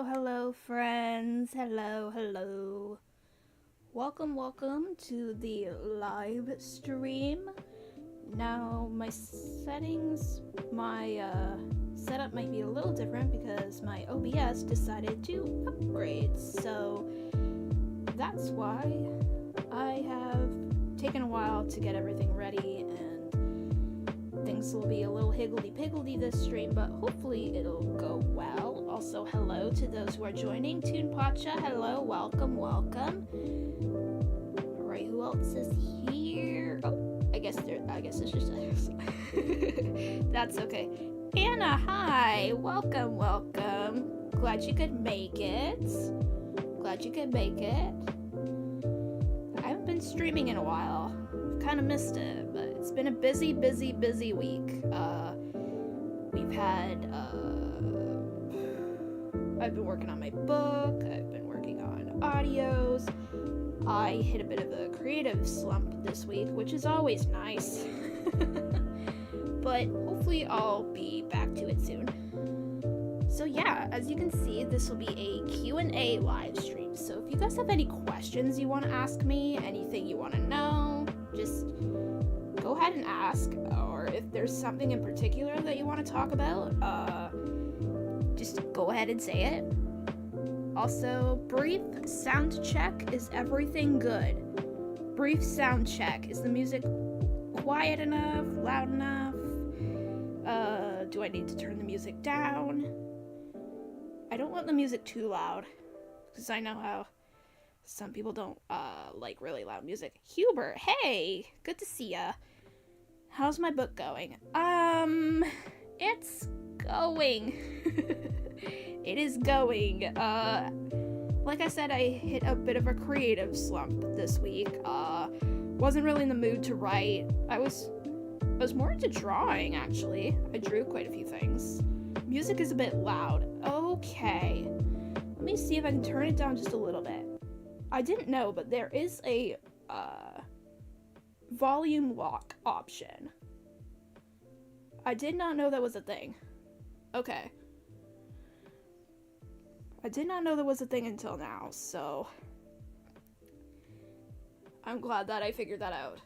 Hello, friends. Hello. Welcome to the live stream. Now, my setup might be a little different because my OBS decided to upgrade. So, that's why I have taken a while to get everything ready, and things will be a little higgledy-piggledy this stream, but hopefully it'll go well. Also, hello to those who are joining. Toon Pacha, hello, welcome. Alright, who else is here? Oh, I guess it's just us. That's okay. Anna, hi, welcome. Glad you could make it. I haven't been streaming in a while. I've kind of missed it, but it's been a busy week. We've had, I've been working on my book, I've been working on audios. I hit a bit of a creative slump this week, which is always nice. But hopefully I'll be back to it soon. So yeah, as you can see, this will be a Q&A live stream. So if you guys have any questions you want to ask me, anything you want to know, just go ahead and ask. Or if there's something in particular that you want to talk about, just go ahead and say it. Also, brief sound check. Is everything good? Brief sound check. Is the music quiet enough? Loud enough? Do I need to turn the music down? I don't want the music too loud, because I know how some people don't like really loud music. Hubert, hey! Good to see ya. How's my book going? It's going. It is going. Like I said, I hit a bit of a creative slump this week. Wasn't really in the mood to write. I was more into drawing, actually. I drew quite a few things. Music is a bit loud. Okay. Let me see if I can turn it down just a little bit. I didn't know, but there is a volume lock option. I did not know that was a thing. Okay. I did not know that was a thing until now, so I'm glad that I figured that out.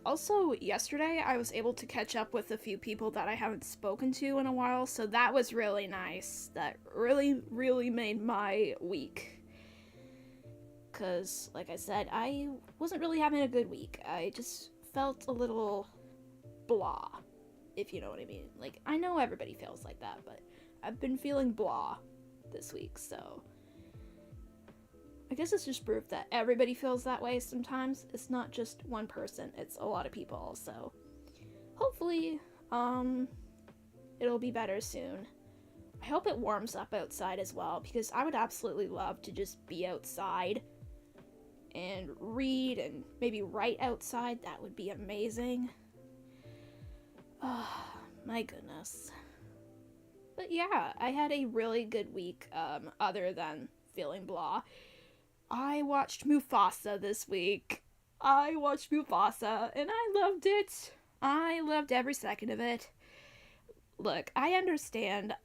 Also, yesterday I was able to catch up with a few people that I haven't spoken to in a while, so that was really nice. That really made my week. Because, like I said, I wasn't really having a good week. I just felt a little blah, if you know what I mean. Like, I know everybody feels like that, but I've been feeling blah this week, so I guess it's just proof that everybody feels that way sometimes. It's not just one person, it's a lot of people, so hopefully, it'll be better soon. I hope it warms up outside as well, because I would absolutely love to just be outside and read and maybe write outside. That would be amazing. Oh, my goodness. But yeah, I had a really good week, other than feeling blah. I watched Mufasa this week. And I loved it. I loved every second of it. Look, I understand,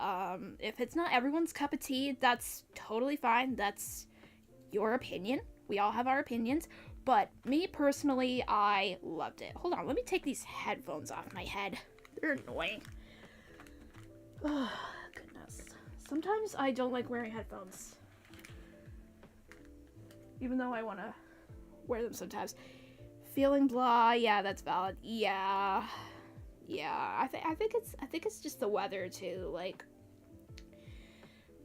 if it's not everyone's cup of tea, that's totally fine. That's your opinion. We all have our opinions. But me personally, I loved it. Hold on, let me take these headphones off my head. They're annoying. Oh, goodness. Sometimes I don't like wearing headphones. Even though I want to wear them sometimes. Feeling blah, yeah, that's valid. Yeah. I think it's just the weather too. Like,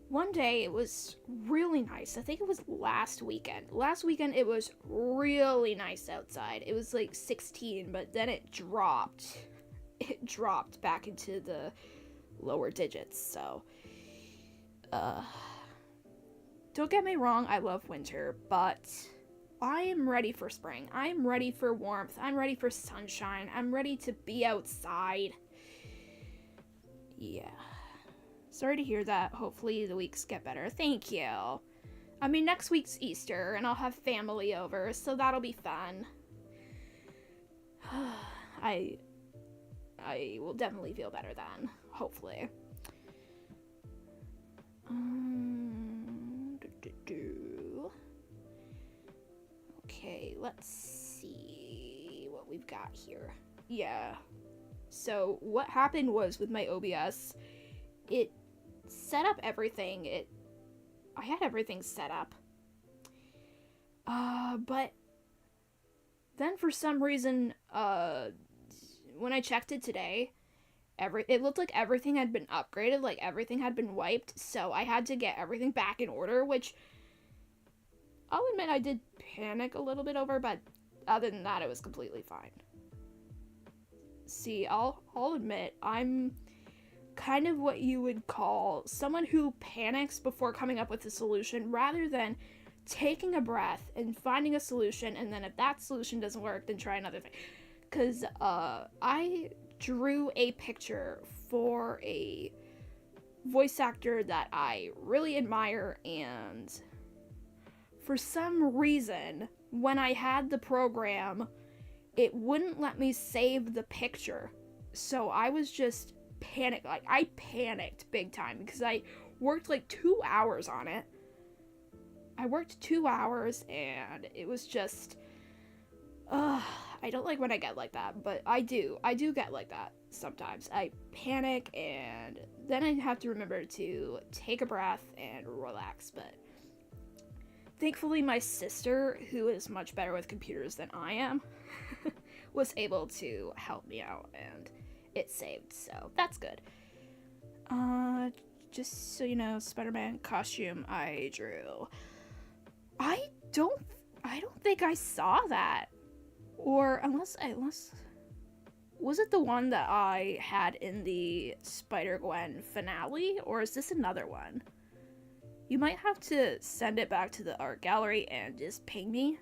one day it was really nice. I think it was last weekend. Last weekend it was really nice outside. It was like 16, but then it dropped. It dropped back into the lower digits, so don't get me wrong, I love winter, but I am ready for spring. I'm ready for warmth. I'm ready for sunshine. I'm ready to be outside. Yeah. Sorry to hear that. Hopefully the weeks get better. Thank you. I mean, next week's Easter, and I'll have family over, so that'll be fun. I will definitely feel better then, hopefully. Okay, let's see what we've got here. Yeah. So what happened was with my OBS, it set up everything. I had everything set up. But then for some reason, when I checked it today, it looked like everything had been upgraded, like everything had been wiped, so I had to get everything back in order, which I'll admit I did panic a little bit over, but other than that, it was completely fine. See, I'll admit, I'm kind of what you would call someone who panics before coming up with a solution rather than taking a breath and finding a solution, and then if that solution doesn't work, then try another thing. Because I drew a picture for a voice actor that I really admire, and for some reason, when I had the program, it wouldn't let me save the picture. So I was just panicked. Like, I panicked big time because I worked like 2 hours on it. I worked 2 hours and it was just, I don't like when I get like that, but I do get like that sometimes. I panic and then I have to remember to take a breath and relax, but thankfully my sister, who is much better with computers than I am, was able to help me out and it saved, so that's good. Just so you know, Spider-Man costume I drew. I don't think I saw that. Or unless was it the one that I had in the Spider-Gwen finale, or is this another one? You might have to send it back to the art gallery and just ping me.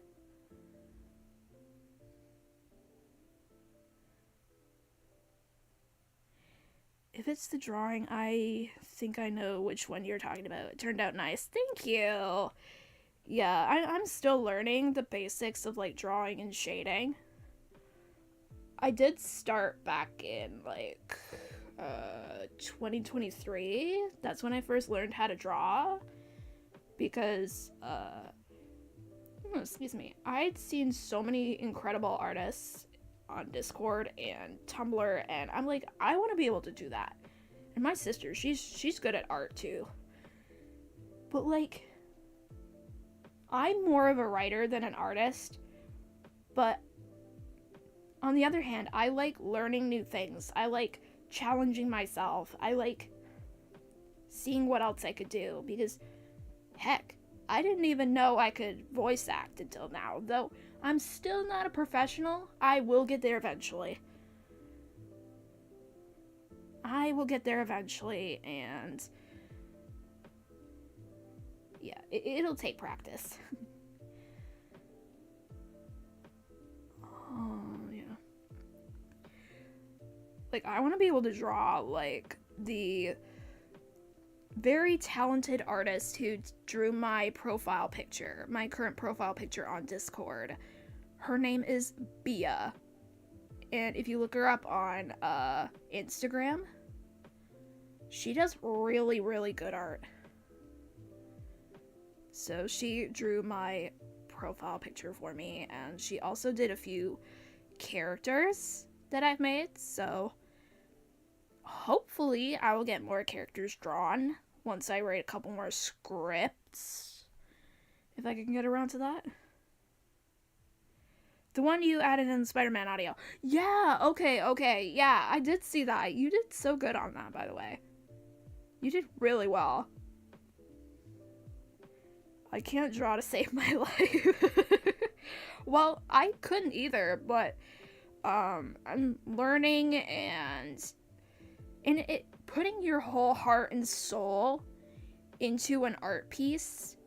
If it's the drawing, I think I know which one you're talking about. It turned out nice. Thank you. Yeah, I'm still learning the basics of, like, drawing and shading. I did start back in, like, 2023. That's when I first learned how to draw. Because, excuse me. I'd seen so many incredible artists on Discord and Tumblr, and I'm like, I want to be able to do that. And my sister, she's good at art, too. But, like, I'm more of a writer than an artist, but on the other hand, I like learning new things. I like challenging myself. I like seeing what else I could do, because, heck, I didn't even know I could voice act until now. Though I'm still not a professional, I will get there eventually. And yeah, it'll take practice. Oh, yeah. Like, I want to be able to draw, like, the very talented artist who drew my profile picture, my current profile picture on Discord. Her name is Bia. And if you look her up on Instagram, she does really, really good art. So she drew my profile picture for me, and she also did a few characters that I've made, so hopefully I will get more characters drawn once I write a couple more scripts, if I can get around to that. The one you added in the Spider-Man audio. Yeah, okay, yeah, I did see that. You did so good on that, by the way. You did really well. I can't draw to save my life. Well, I couldn't either, but I'm learning, and it putting your whole heart and soul into an art piece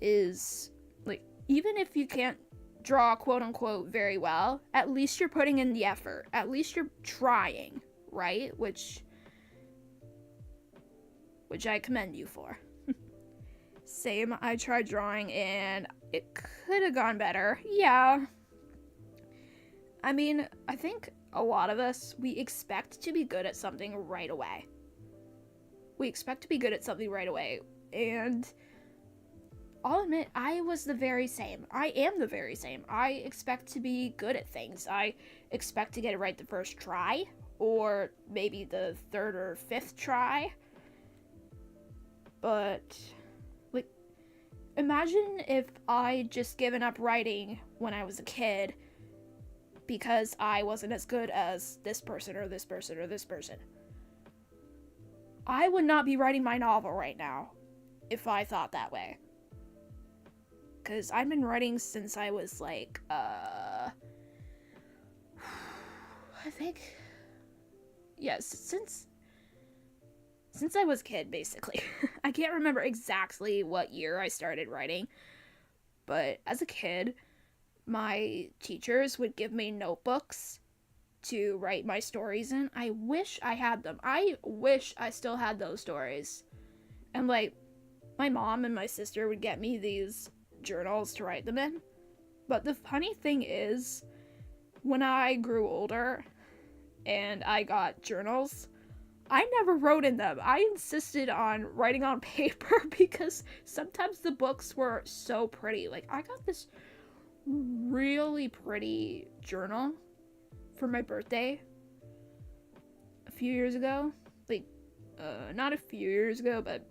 is, like, even if you can't draw quote unquote very well, at least you're putting in the effort. At least you're trying, right? Which I commend you for. Same, I tried drawing and it could have gone better. Yeah. I mean, I think a lot of us, we expect to be good at something right away. we expect to be good at something right away. And I'll admit, I was the very same. I am the very same. I expect to be good at things. I expect to get it right the first try, or maybe the third or fifth try. But, like, imagine if I just given up writing when I was a kid because I wasn't as good as this person or this person or this person. I would not be writing my novel right now if I thought that way. Because I've been writing since I was like, I think, yes, since I was a kid, basically. I can't remember exactly what year I started writing, but as a kid, my teachers would give me notebooks to write my stories in. I wish I had them. I wish I still had those stories. And like, my mom and my sister would get me these journals to write them in. But the funny thing is, when I grew older and I got journals, I never wrote in them. I insisted on writing on paper because sometimes the books were so pretty. Like, I got this really pretty journal for my birthday a few years ago. Like, not a few years ago, but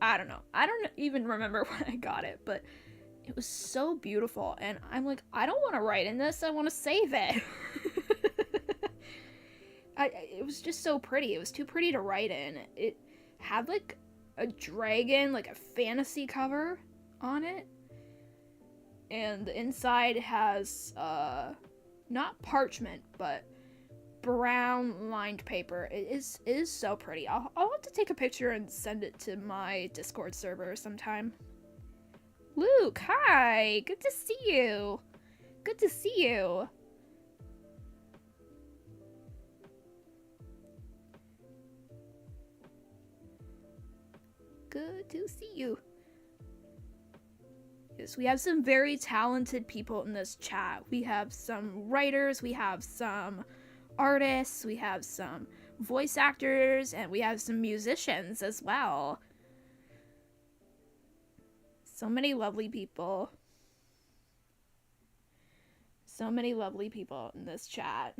I don't know. I don't even remember when I got it, but it was so beautiful. And I'm like, I don't want to write in this. I want to save it. It was just so pretty. It was too pretty to write in. It had like a dragon, like a fantasy cover on it. And the inside has, not parchment, but brown lined paper. It is so pretty. I'll have to take a picture and send it to my Discord server sometime. Luke, hi! Good to see you! Good to see you! Good to see you. Yes, we have some very talented people in this chat. We have some writers, we have some artists, we have some voice actors, and we have some musicians as well. So many lovely people. So many lovely people in this chat.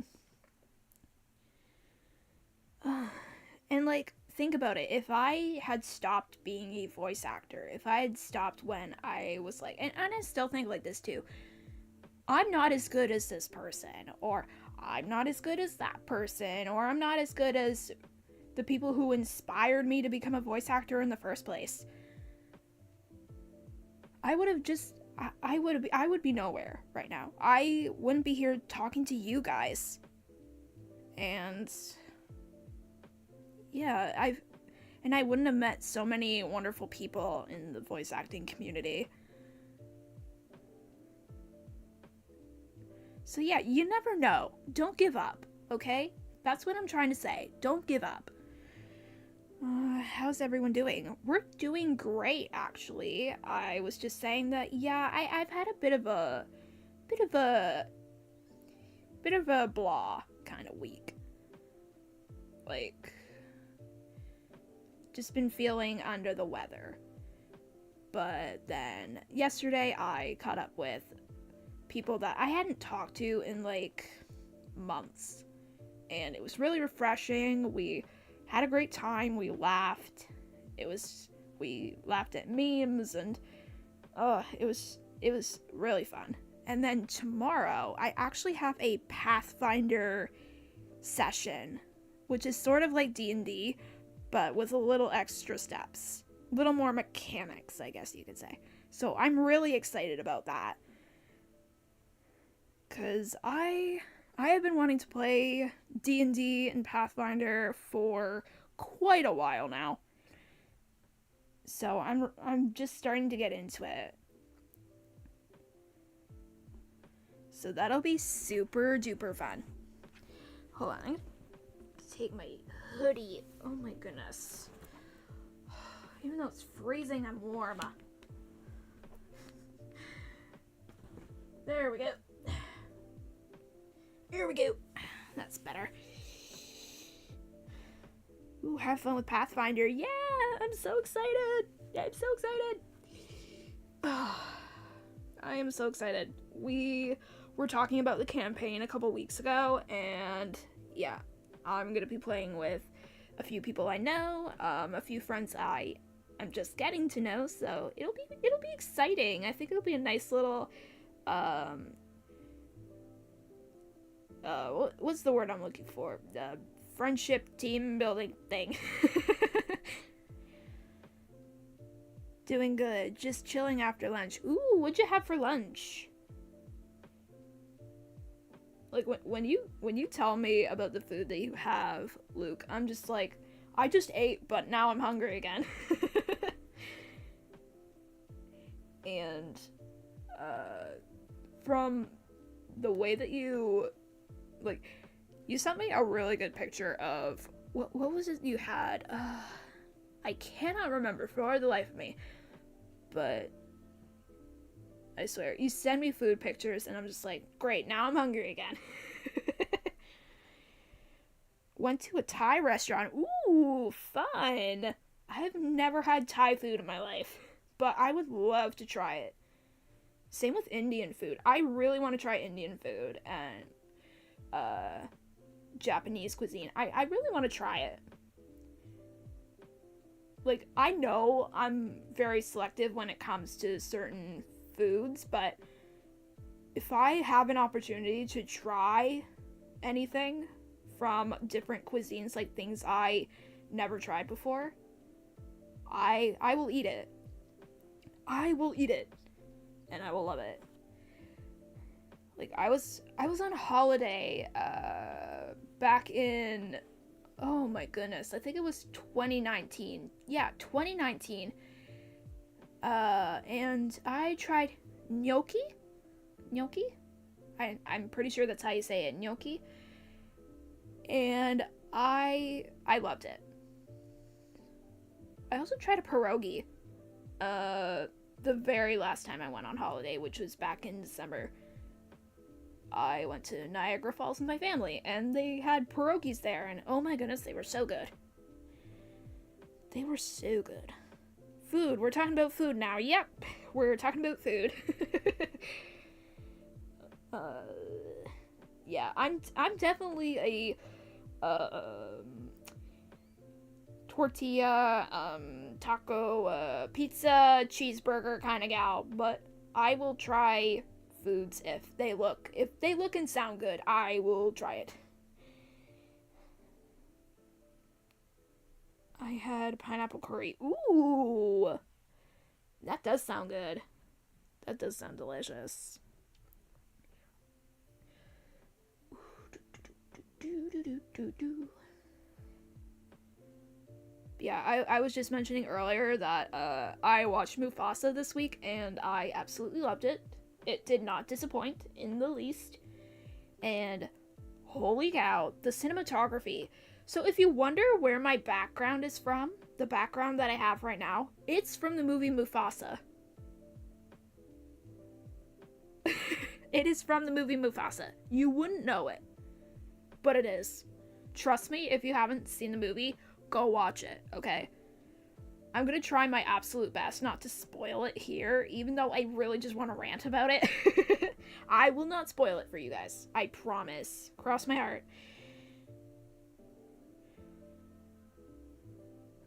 And like, think about it. If I had stopped being a voice actor, if I had stopped when I was like, and I still think like this too, I'm not as good as this person, or I'm not as good as that person, or I'm not as good as the people who inspired me to become a voice actor in the first place. I would be nowhere right now. I wouldn't be here talking to you guys. And yeah, I wouldn't have met so many wonderful people in the voice acting community. So yeah, you never know. Don't give up, okay? That's what I'm trying to say. Don't give up. How's everyone doing? We're doing great, actually. I was just saying that, yeah, I've had a bit of a blah kind of week. Like, just been feeling under the weather. But then yesterday I caught up with people that I hadn't talked to in like months. And it was really refreshing. We had a great time. We laughed. We laughed at memes, and it was really fun. And then tomorrow I actually have a Pathfinder session, which is sort of like D&D, but with a little extra steps, a little more mechanics, I guess you could say. So I'm really excited about that, because I have been wanting to play D&D and Pathfinder for quite a while now. So I'm just starting to get into it. So that'll be super duper fun. Hold on, I'm gonna take my hoodie. Oh my goodness. Even though it's freezing, I'm warm. There we go. Here we go. That's better. Ooh. have fun with Pathfinder. Yeah, I'm so excited. I'm so excited. I am so excited. We were talking about the campaign a couple weeks ago, and yeah, I'm going to be playing with a few people I know, a few friends I'm just getting to know, so it'll be exciting. I think it'll be a nice little what's the word I'm looking for? Friendship team building thing. Doing good. Just chilling after lunch. Ooh, what'd you have for lunch? Like when you tell me about the food that you have, Luke, I'm just like, I just ate, but now I'm hungry again. And from the way that you sent me a really good picture of what was it you had? I cannot remember for the life of me, but I swear, you send me food pictures and I'm just like, great, now I'm hungry again. Went to a Thai restaurant. Ooh, fun. I have never had Thai food in my life, but I would love to try it. Same with Indian food. I really want to try Indian food and Japanese cuisine. I really want to try it. Like, I know I'm very selective when it comes to certain foods, but if I have an opportunity to try anything from different cuisines, like things I never tried before, I will eat it. I will eat it, and I will love it. Like, I was on holiday back in, oh my goodness, I think it was 2019. Yeah, 2019. And I tried gnocchi. I'm pretty sure that's how you say it, gnocchi. And I loved it. I also tried a pierogi. The very last time I went on holiday, which was back in December. I went to Niagara Falls with my family, and they had pierogies there, and oh my goodness, they were so good. They were so good. Food. We're talking about food now. Yep, we're talking about food. Yeah, I'm definitely a tortilla, taco, pizza, cheeseburger kind of gal, but I will try foods if they look and sound good. I will try it. I had pineapple curry. Ooh, that does sound good. That does sound delicious. Yeah, I was just mentioning earlier that I watched Mufasa this week, and I absolutely loved it. It did not disappoint in the least. And holy cow, the cinematography. So if you wonder where my background is from, the background that I have right now, it's from the movie Mufasa. It is from the movie Mufasa. You wouldn't know it, but it is. Trust me, if you haven't seen the movie, go watch it, okay? I'm gonna try my absolute best not to spoil it here, even though I really just want to rant about it. I will not spoil it for you guys. I promise. Cross my heart.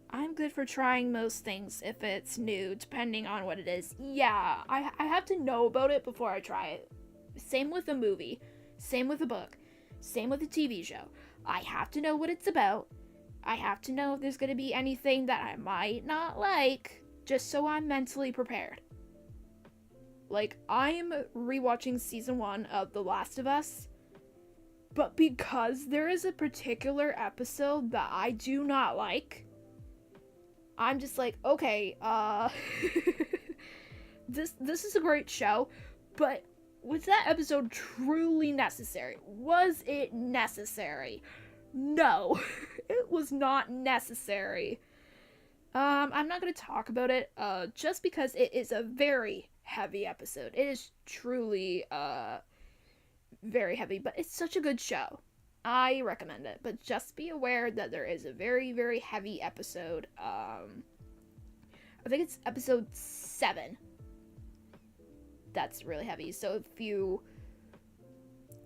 I'm good for trying most things if it's new, depending on what it is. Yeah, I have to know about it before I try it. Same with a movie. Same with a book. Same with a TV show. I have to know what it's about. I have to know if there's going to be anything that I might not like, just so I'm mentally prepared. Like, I'm rewatching season 1 of The Last of Us, but because there is a particular episode that I do not like, I'm just like, okay, this is a great show, but was that episode truly necessary? Was it necessary? No, it was not necessary. I'm not going to talk about it, just because it is a very heavy episode. It is truly, very heavy, but it's such a good show. I recommend it, but just be aware that there is a very, very heavy episode. I think it's episode 7. That's really heavy. So if you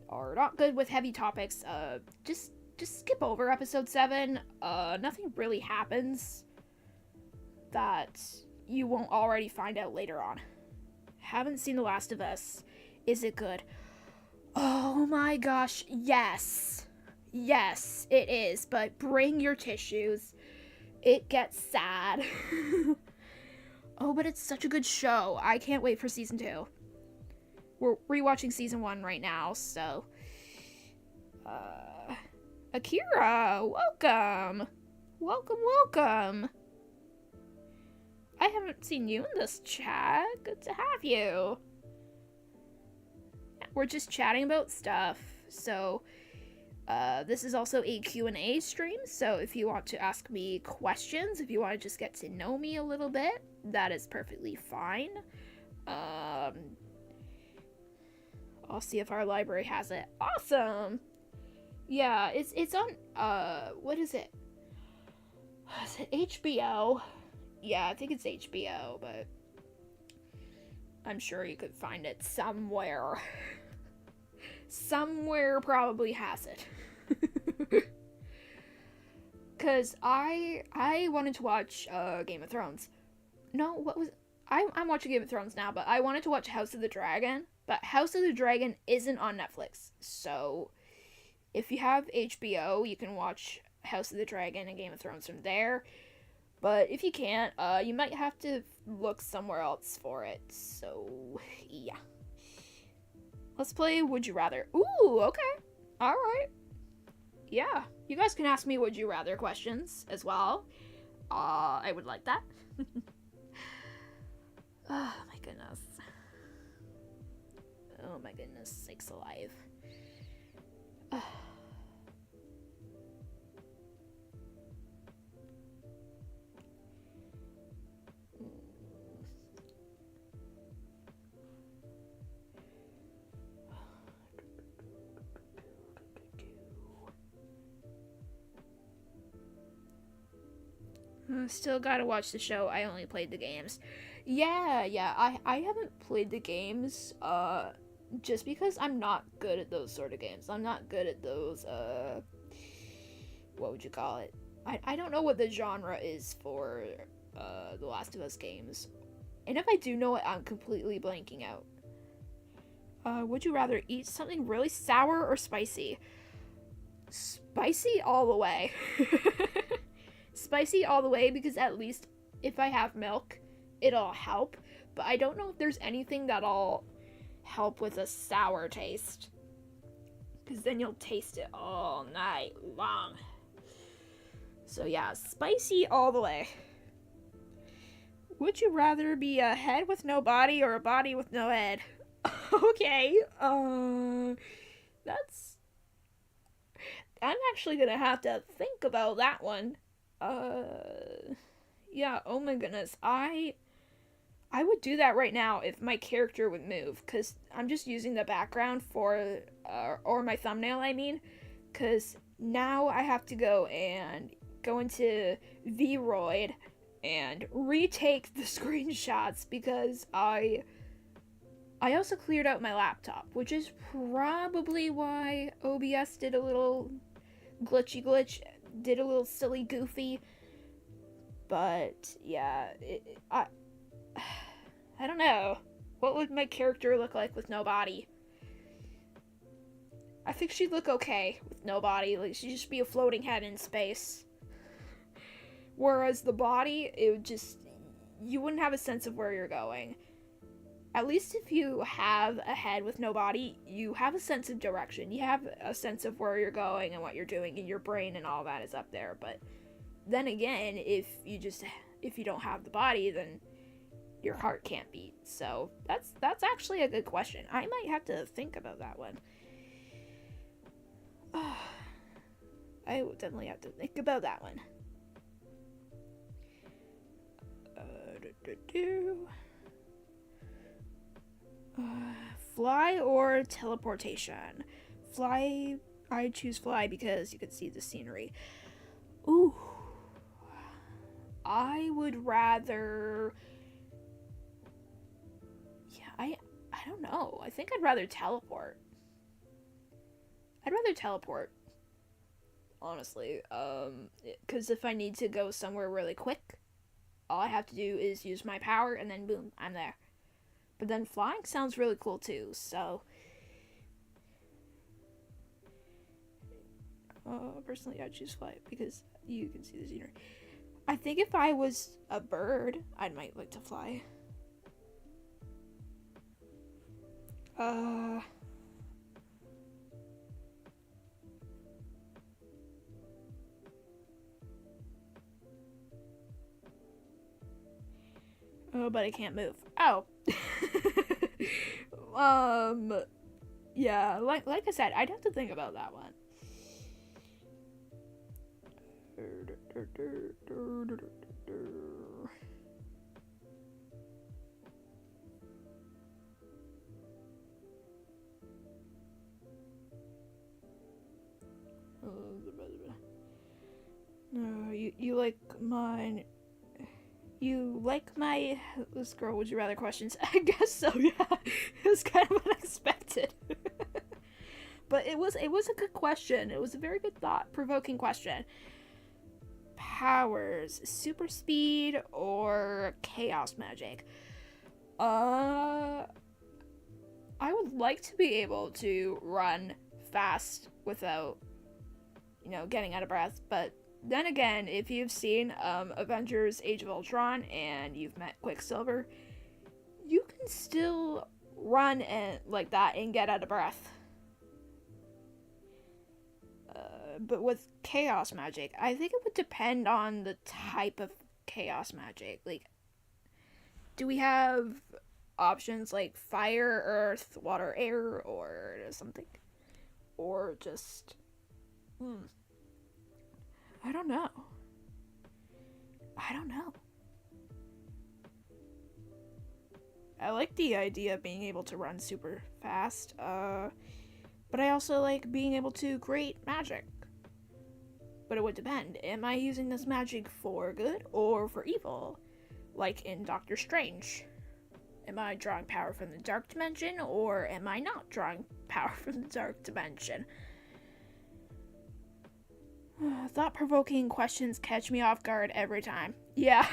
are not good with heavy topics, just skip over episode 7. Nothing really happens that you won't already find out later on. Haven't seen The Last of Us. Is it good? Oh my gosh, yes. Yes, it is, but bring your tissues. It gets sad. Oh, but it's such a good show. I can't wait for season 2. We're rewatching season 1 right now, so... Akira, welcome! Welcome! I haven't seen you in this chat. Good to have you. We're just chatting about stuff, so... this is also a Q&A stream, so if you want to ask me questions, if you want to just get to know me a little bit, that is perfectly fine. I'll see if our library has it. Awesome! Yeah, it's on, what is it? Is it HBO? Yeah, I think it's HBO, but I'm sure you could find it somewhere. Somewhere probably has it. Cause I wanted to watch Game of Thrones. No, what was I'm watching Game of Thrones now, but I wanted to watch House of the Dragon, but House of the Dragon isn't on Netflix. So if you have HBO, you can watch House of the Dragon and Game of Thrones from there. But if you can't, you might have to look somewhere else for it. So yeah. Let's play Would You Rather. Ooh, okay. Alright. Yeah. You guys can ask me Would You Rather questions as well. I would like that. Oh my goodness. Oh my goodness. Sakes alive. Still gotta watch the show. I only played the games. Yeah, I haven't played the games, just because I'm not good at those sort of games. I'm not good at those, what would you call it? I don't know what the genre is for, The Last of Us games. And if I do know it, I'm completely blanking out. Would you rather eat something really sour or spicy? Spicy all the way. Spicy all the way, because at least if I have milk, it'll help. But I don't know if there's anything that'll help with a sour taste, because then you'll taste it all night long. So yeah, spicy all the way. Would you rather be a head with no body or a body with no head? Okay, that's... I'm actually gonna have to think about that one. Yeah, oh my goodness. I would do that right now if my character would move, because I'm just using the background for, or my thumbnail, I mean, because now I have to go into VRoid and retake the screenshots, because I also cleared out my laptop, which is probably why OBS did a little glitch, did a little silly goofy. But yeah, I don't know. What would my character look like with no body? I think she'd look okay with no body. Like, she'd just be a floating head in space. Whereas the body, it would just... you wouldn't have a sense of where you're going. At least if you have a head with no body, you have a sense of direction. You have a sense of where you're going and what you're doing, and your brain and all that is up there. But then again, if you don't have the body, then your heart can't beat. So that's actually a good question. I might have to think about that one. I will definitely have to think about that one. Fly or teleportation? Fly I choose fly because you can see the scenery. Ooh. I would rather... Yeah, I don't know. I think I'd rather teleport. I'd rather teleport, honestly. Because if I need to go somewhere really quick, all I have to do is use my power, and then boom, I'm there. But then flying sounds really cool too, so... personally, I'd choose fly because you can see the scenery. I think if I was a bird, I might like to fly. Oh, but I can't move. Oh. Yeah, like I said, I'd have to think about that one. You like mine. You like my this girl would you rather questions? I guess so, yeah. It was kind of unexpected. But it was a good question. It was a very good thought-provoking question. Powers, super speed or chaos magic? I would like to be able to run fast without, getting out of breath, but then again, if you've seen Avengers Age of Ultron and you've met Quicksilver, you can still run and like that and get out of breath. But with chaos magic, I think it would depend on the type of chaos magic. Like, do we have options like fire, earth, water, air, or something? Or just... I don't know. I like the idea of being able to run super fast, but I also like being able to create magic. But it would depend. Am I using this magic for good or for evil? Like in Doctor Strange. Am I drawing power from the dark dimension or am I not drawing power from the dark dimension? Thought-provoking questions catch me off guard every time. Yeah.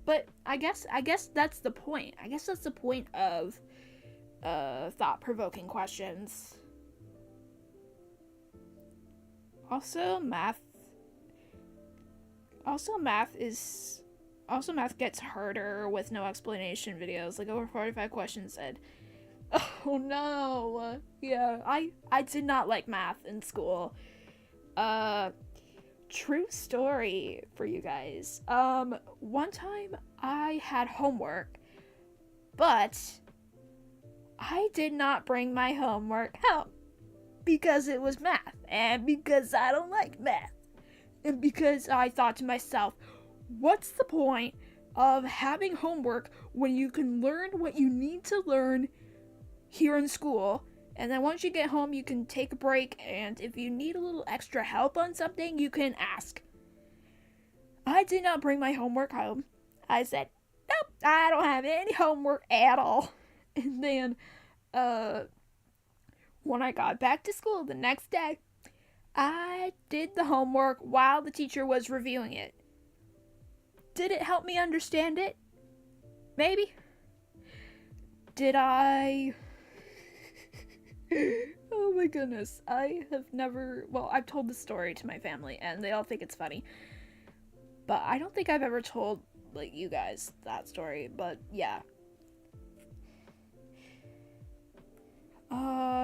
But I guess that's the point. I guess that's the point of thought-provoking questions. Also, math gets harder with no explanation videos. Like over 45 questions said, oh no. Yeah, I did not like math in school. True story for you guys. One time I had homework, but I did not bring my homework home because it was math, and because I don't like math, and because I thought to myself, what's the point of having homework when you can learn what you need to learn here in school? And then once you get home, you can take a break, and if you need a little extra help on something, you can ask. I did not bring my homework home. I said, nope, I don't have any homework at all. And then, when I got back to school the next day, I did the homework while the teacher was reviewing it. Did it help me understand it? Maybe. Did I... Oh my goodness. I have never... Well, I've told this story to my family, and they all think it's funny. But I don't think I've ever told, like, you guys that story. But, yeah.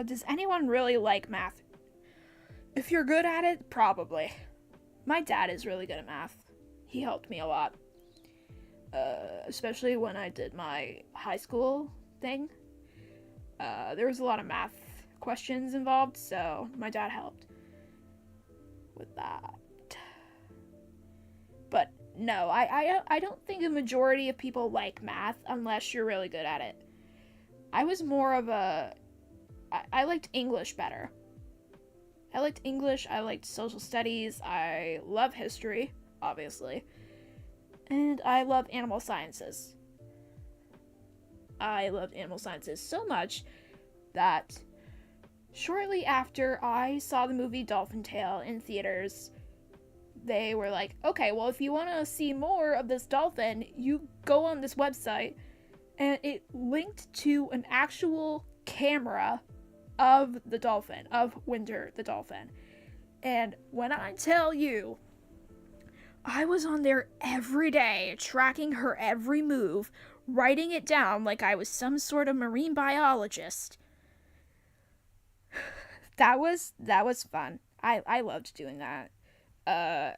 Does anyone really like math? If you're good at it, probably. My dad is really good at math. He helped me a lot. Especially when I did my high school thing. There was a lot of math questions involved, so my dad helped with that. But no, I don't think a majority of people like math unless you're really good at it. I was more of a... I liked English better. I liked English, I liked social studies, I love history, obviously, and I love animal sciences. I loved animal sciences so much that shortly after I saw the movie Dolphin Tale in theaters, they were like, okay, well, if you want to see more of this dolphin, you go on this website, and it linked to an actual camera of the dolphin, of Winter the dolphin. And when I tell you, I was on there every day, tracking her every move, writing it down like I was some sort of marine biologist. That was fun. I loved doing that. I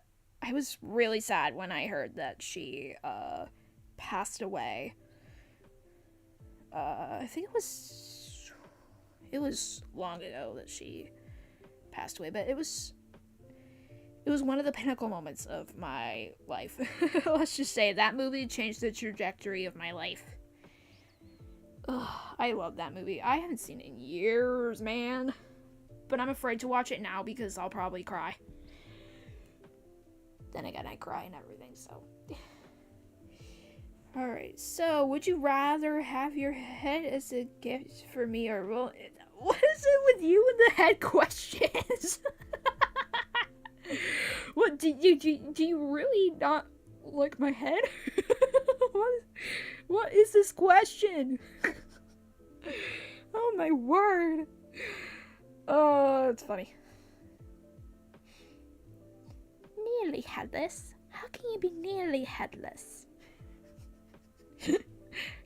was really sad when I heard that she passed away. I think it was long ago that she passed away, but it was one of the pinnacle moments of my life. Let's just say that movie changed the trajectory of my life. Ugh, I love that movie. I haven't seen it in years, man. But I'm afraid to watch it now because I'll probably cry. Then again, I cry and everything, so. Alright, so would you rather have your head as a gift for me or will it? What is it with you and the head questions? What, do you really not like my head? What is this question? Oh my word. Oh, it's funny. Nearly headless? How can you be nearly headless?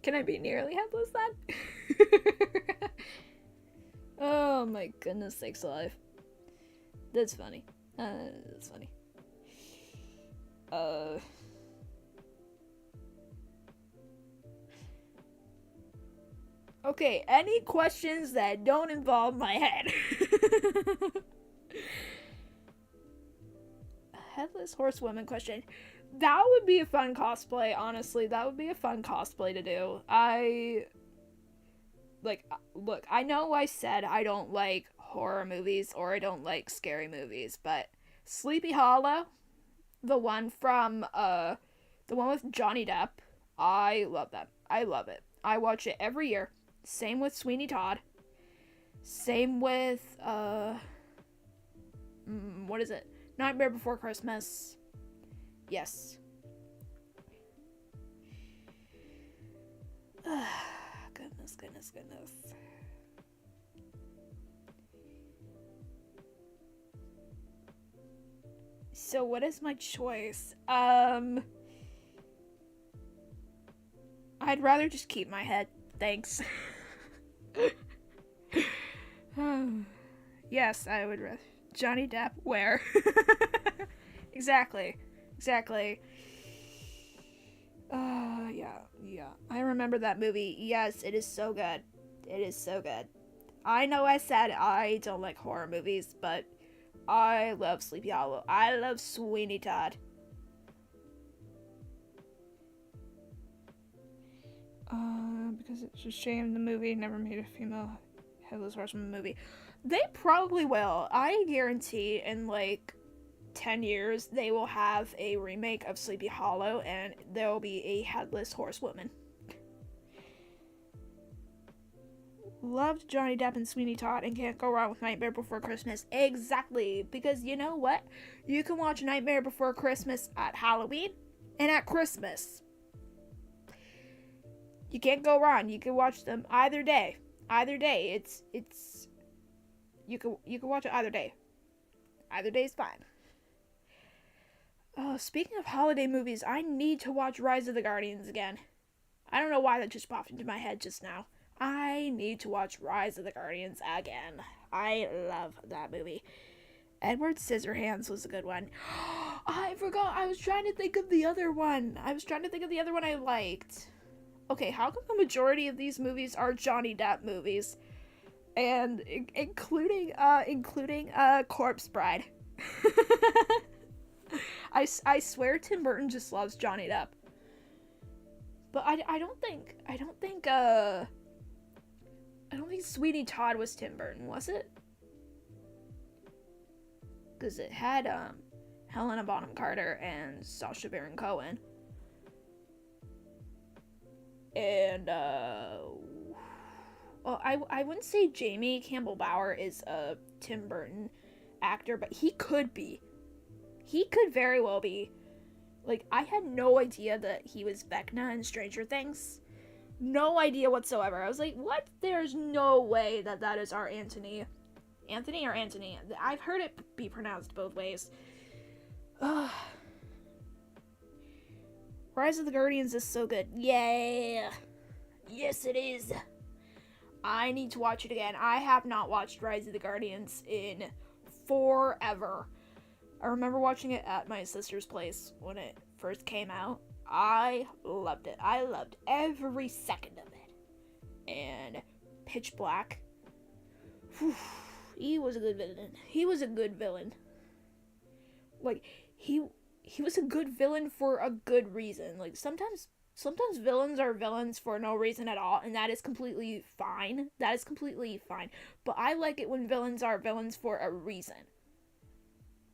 Can I be nearly headless then? Oh my goodness sakes alive. That's funny. That's funny. Okay, any questions that don't involve my head? A headless horsewoman question. That would be a fun cosplay, honestly. That would be a fun cosplay to do. Look, I know I said I don't like horror movies or I don't like scary movies, but Sleepy Hollow, the one with Johnny Depp, I love that. I love it. I watch it every year. Same with Sweeney Todd. Same with, what is it? Nightmare Before Christmas. Yes. Goodness. So what is my choice? I'd rather just keep my head. Thanks. Yes, I would rather. Johnny Depp, where? Exactly. Yeah. I remember that movie. Yes, it is so good. I know I said I don't like horror movies, but I love Sleepy Hollow. I love Sweeney Todd. Because it's a shame the movie never made a female headless horsewoman movie. They probably will. I guarantee in 10 years they will have a remake of Sleepy Hollow and there will be a headless horsewoman. Loved Johnny Depp and Sweeney Todd and can't go wrong with Nightmare Before Christmas. Exactly, because you know what? You can watch Nightmare Before Christmas at Halloween and at Christmas. You can't go wrong. You can watch them either day. It's you can watch it either day. Either day is fine. Oh, speaking of holiday movies, I need to watch Rise of the Guardians again. I don't know why that just popped into my head just now. I need to watch Rise of the Guardians again. I love that movie. Edward Scissorhands was a good one. I forgot. I was trying to think of the other one I liked. Okay, how come the majority of these movies are Johnny Depp movies? And including Corpse Bride. I swear Tim Burton just loves Johnny Depp. But I don't think Sweeney Todd was Tim Burton, was it? because it had Helena Bonham Carter and Sacha Baron Cohen. And well, I wouldn't say Jamie Campbell Bower is a Tim Burton actor, but he could be. He could very well be. Like, I had no idea that he was Vecna in Stranger Things. No idea whatsoever. I was like, what? There's no way that that is our Anthony. Anthony or Antony? I've heard it be pronounced both ways. Rise of the Guardians is so good. Yeah. Yes, it is. I need to watch it again. I have not watched Rise of the Guardians in forever. I remember watching it at my sister's place when it first came out. I loved it. I loved every second of it. And Pitch Black. Whew, he was a good villain. He was a good villain. Like, he was a good villain for a good reason. Like, sometimes villains are villains for no reason at all, and that is completely fine. That is completely fine. But I like it when villains are villains for a reason.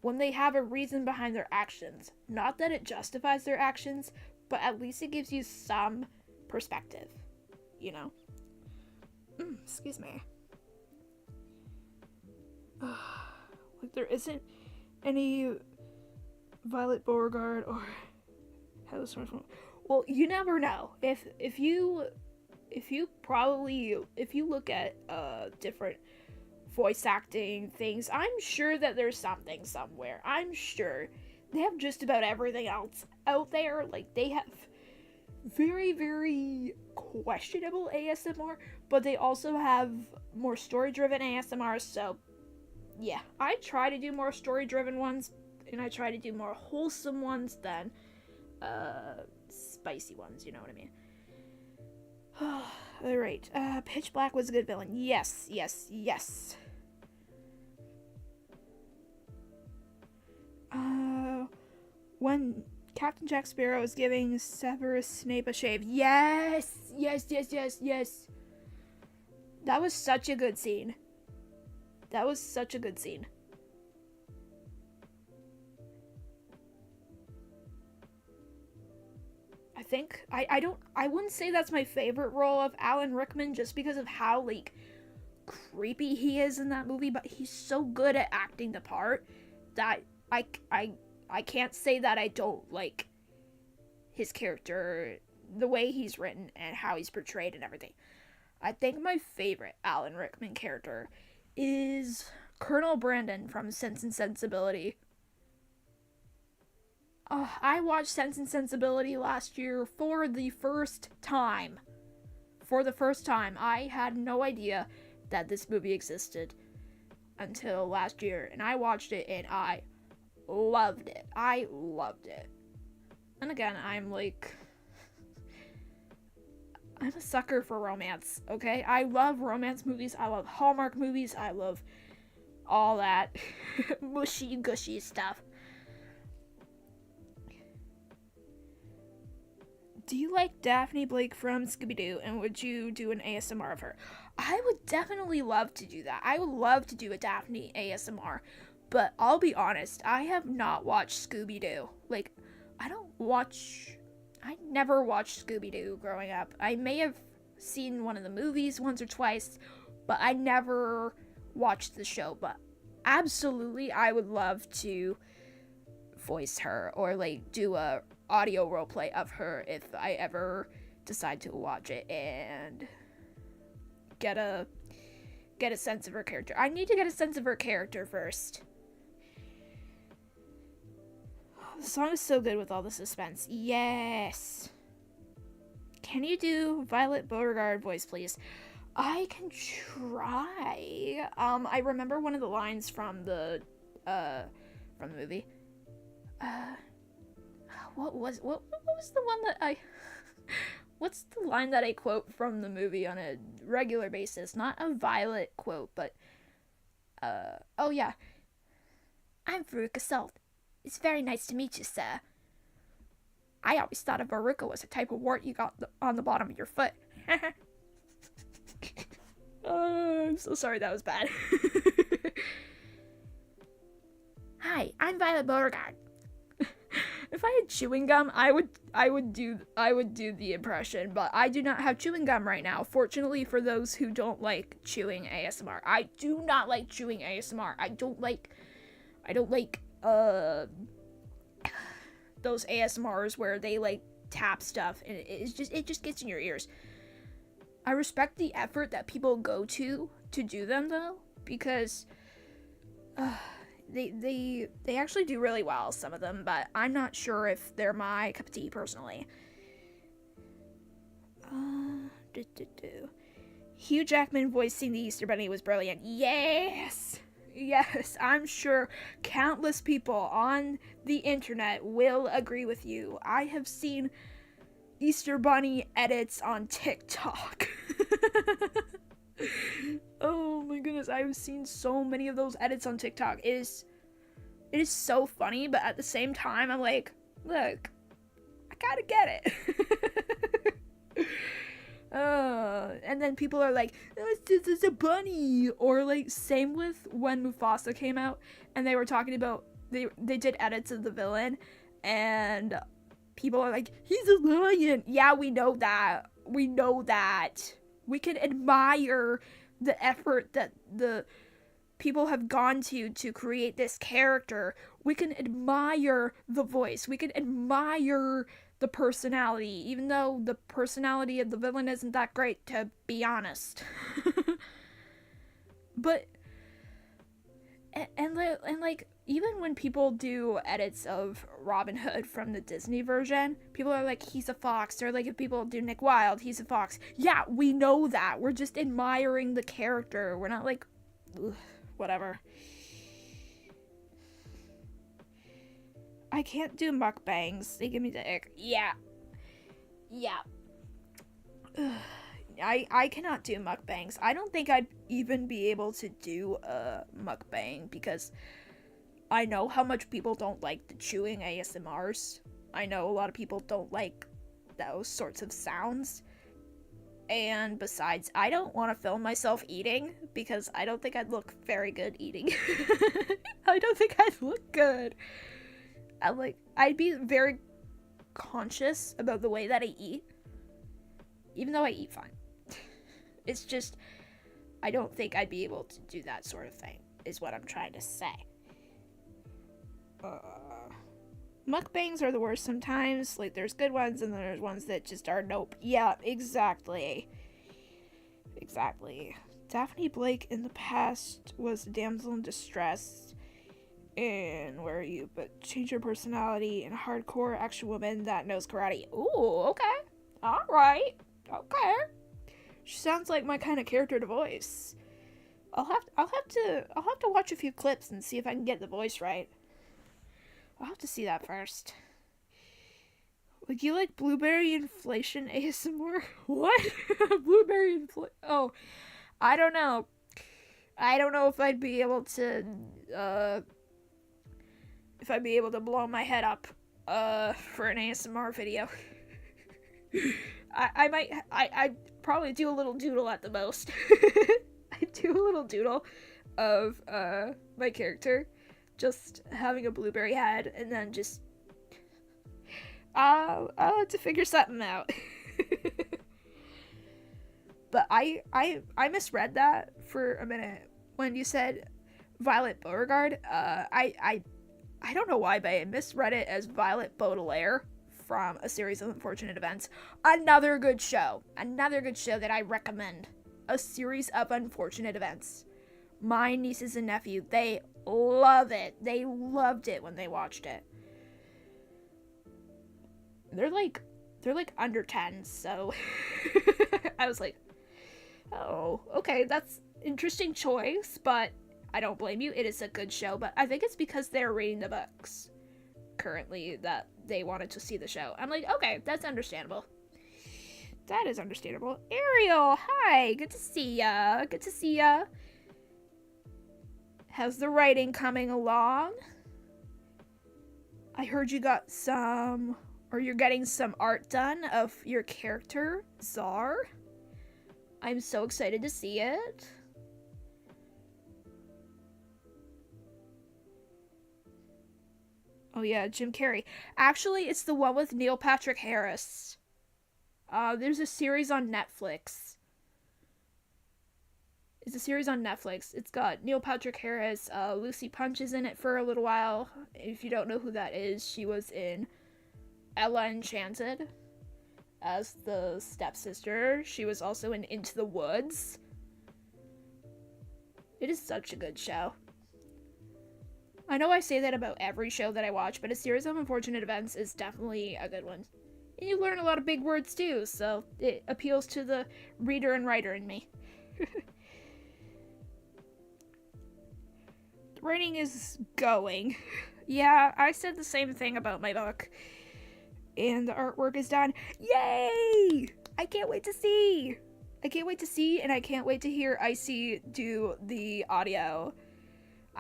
When they have a reason behind their actions. Not that it justifies their actions, but at least it gives you some perspective. You know? Excuse me. Like, there isn't any Violet Beauregard or House from... Well, you never know. If you look at different voice acting things, I'm sure that there's something somewhere. I'm sure they have just about everything else out there. Like, they have very, very questionable ASMR, but they also have more story-driven ASMR. So yeah, I try to do more story-driven ones, and I try to do more wholesome ones than spicy ones, you know what I mean? Alright, Pitch Black was a good villain. Yes, yes, yes. When Captain Jack Sparrow is giving Severus Snape a shave. Yes, yes, yes, yes, yes. That was such a good scene. That was such a good scene. I wouldn't say that's my favorite role of Alan Rickman just because of how, like, creepy he is in that movie, but he's so good at acting the part that I can't say that I don't like his character, the way he's written and how he's portrayed and everything. I think my favorite Alan Rickman character is Colonel Brandon from Sense and Sensibility. I watched Sense and Sensibility last year for the first time. For the first time. I had no idea that this movie existed until last year, and I watched it and I loved it. I loved it. And again, I'm a sucker for romance, okay? I love romance movies. I love Hallmark movies. I love all that mushy gushy stuff. Do you like Daphne Blake from Scooby-Doo, and would you do an ASMR of her? I would definitely love to do that. I would love to do a Daphne ASMR, but I'll be honest, I have not watched Scooby-Doo. Like, I never watched Scooby-Doo growing up. I may have seen one of the movies once or twice, but I never watched the show. But absolutely, I would love to voice her or, like, do a audio roleplay of her if I ever decide to watch it and get a sense of her character. I need to get a sense of her character first. The song is so good with all the suspense. Yes. Can you do Violet Beauregard voice, please? I can try. I remember one of the lines from the movie. What was the one that I... What's the line that I quote from the movie on a regular basis? Not a Violet quote, but... Oh yeah. I'm Veruca Salt. It's very nice to meet you, sir. I always thought a verruca was a type of wart you got on the bottom of your foot. I'm so sorry that was bad. I'm Violet Beauregard. If I had chewing gum, I would do the impression, but I do not have chewing gum right now. Fortunately for those who don't like chewing ASMR. I do not like chewing ASMR. I don't like those ASMRs where they like tap stuff and it just gets in your ears. I respect the effort that people go to do them though, because they actually do really well, some of them, but I'm not sure if they're my cup of tea personally. Hugh Jackman voicing the Easter Bunny was brilliant. Yes, I'm sure countless people on the internet will agree with you. I have seen Easter Bunny edits on TikTok. Oh my goodness, I've seen so many of those edits on TikTok. It is so funny, but at the same time, I'm like, look, I gotta get it. And then people are like, oh, this is a bunny, or like, same with when Mufasa came out, and they were talking about, they did edits of the villain, and people are like, he's a lion. Yeah, we know that. We can admire the effort that the people have gone to create this character. We can admire the voice. We can admire the personality, even though the personality of the villain isn't that great, to be honest. But and like even when people do edits of Robin Hood from the Disney version, people are like, he's a fox. Or like, if people do Nick Wilde, he's a fox. Yeah, we know that. We're just admiring the character. We're not like, ugh, whatever. I can't do mukbangs. They give me the ick. Yeah. I cannot do mukbangs. I don't think I'd even be able to do a mukbang because I know how much people don't like the chewing ASMRs. I know a lot of people don't like those sorts of sounds. And besides, I don't want to film myself eating because I don't think I'd look very good eating. I don't think I'd look good. I'd be very conscious about the way that I eat, even though I eat fine. It's just, I don't think I'd be able to do that sort of thing, is what I'm trying to say. Mukbangs are the worst sometimes. Like, there's good ones, and then there's ones that just are nope. Yeah, exactly. Daphne Blake in the past was a damsel in distress in Where Are You? But change her personality in hardcore action woman that knows karate. Ooh, okay. Alright. Okay. She sounds like my kind of character to voice. I'll have to watch a few clips and see if I can get the voice right. I'll have to see that first. Like, you like blueberry inflation ASMR? What? Blueberry inflation? Oh, I don't know. I don't know if I'd be able to, blow my head up, for an ASMR video. I'd probably do a little doodle at the most. I'd do a little doodle of, my character just having a blueberry head, and then just, I'll have to figure something out. But I misread that for a minute when you said Violet Beauregard. I don't know why, but I misread it as Violet Baudelaire from A Series of Unfortunate Events. Another good show that I recommend. A Series of Unfortunate Events. My nieces and nephew, they love it. They loved it when they watched it. They're like under 10, so I was like, oh, okay, that's interesting choice, but I don't blame you. It is a good show, but I think it's because they're reading the books currently that they wanted to see the show. I'm like, okay, that's understandable. That is understandable. Ariel, hi, good to see ya. How's the writing coming along? I heard you got you're getting some art done of your character, Czar. I'm so excited to see it. Oh yeah, Jim Carrey. Actually, it's the one with Neil Patrick Harris. There's a series on Netflix. It's a series on Netflix. It's got Neil Patrick Harris. Lucy Punch is in it for a little while. If you don't know who that is, she was in Ella Enchanted as the stepsister. She was also in Into the Woods. It is such a good show. I know I say that about every show that I watch, but A Series of Unfortunate Events is definitely a good one. And you learn a lot of big words too, so it appeals to the reader and writer in me. The writing is going. Yeah, I said the same thing about my book. And the artwork is done. Yay! I can't wait to see! I can't wait to see, and I can't wait to hear Icy do the audio.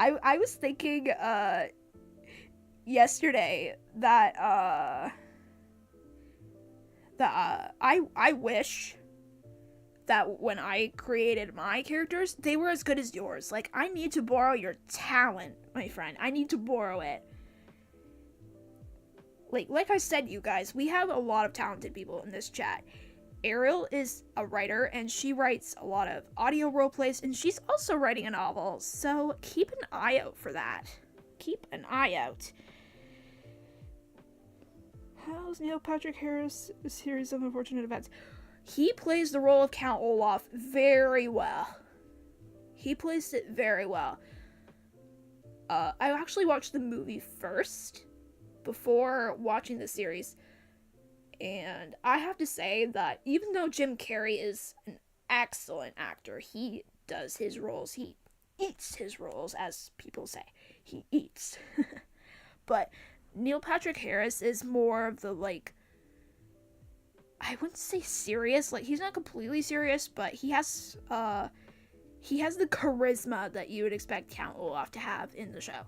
I was thinking yesterday that I wish that when I created my characters, they were as good as yours. Like, I need to borrow your talent, my friend. I need to borrow it. Like I said, you guys, we have a lot of talented people in this chat. Ariel is a writer, and she writes a lot of audio roleplays, and she's also writing a novel, so keep an eye out for that. Keep an eye out. How's Neil Patrick Harris A Series of Unfortunate Events? He plays the role of Count Olaf very well. He plays it very well. I actually watched the movie first before watching the series. And I have to say that even though Jim Carrey is an excellent actor, he does his roles. He eats his roles, as people say. He eats. But Neil Patrick Harris is more of the, like, I wouldn't say serious. Like, he's not completely serious, but he has the charisma that you would expect Count Olaf to have in the show.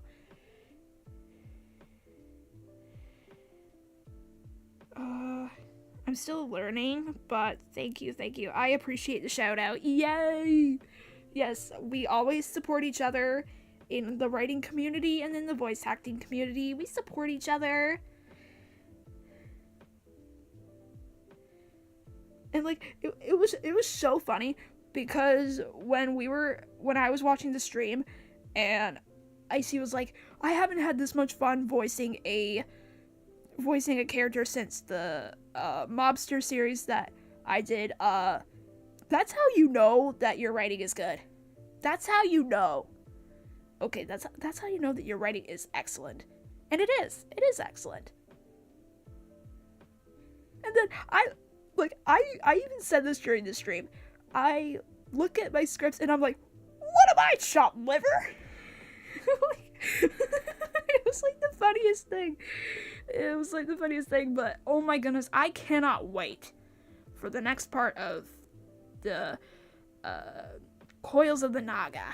I'm still learning, but thank you. I appreciate the shout out. Yay! Yes, we always support each other in the writing community and in the voice acting community. We support each other. And like it was so funny because when I was watching the stream and Icy was like, I haven't had this much fun voicing a character since the Mobster series that I did. That's how you know that your writing is good. That's how you know. Okay, that's how you know that your writing is excellent. And it is excellent. And then I even said this during the stream. I look at my scripts and I'm like, what am I, chopped liver? It was like the funniest thing. But oh my goodness, I cannot wait for the next part of the Coils of the Naga.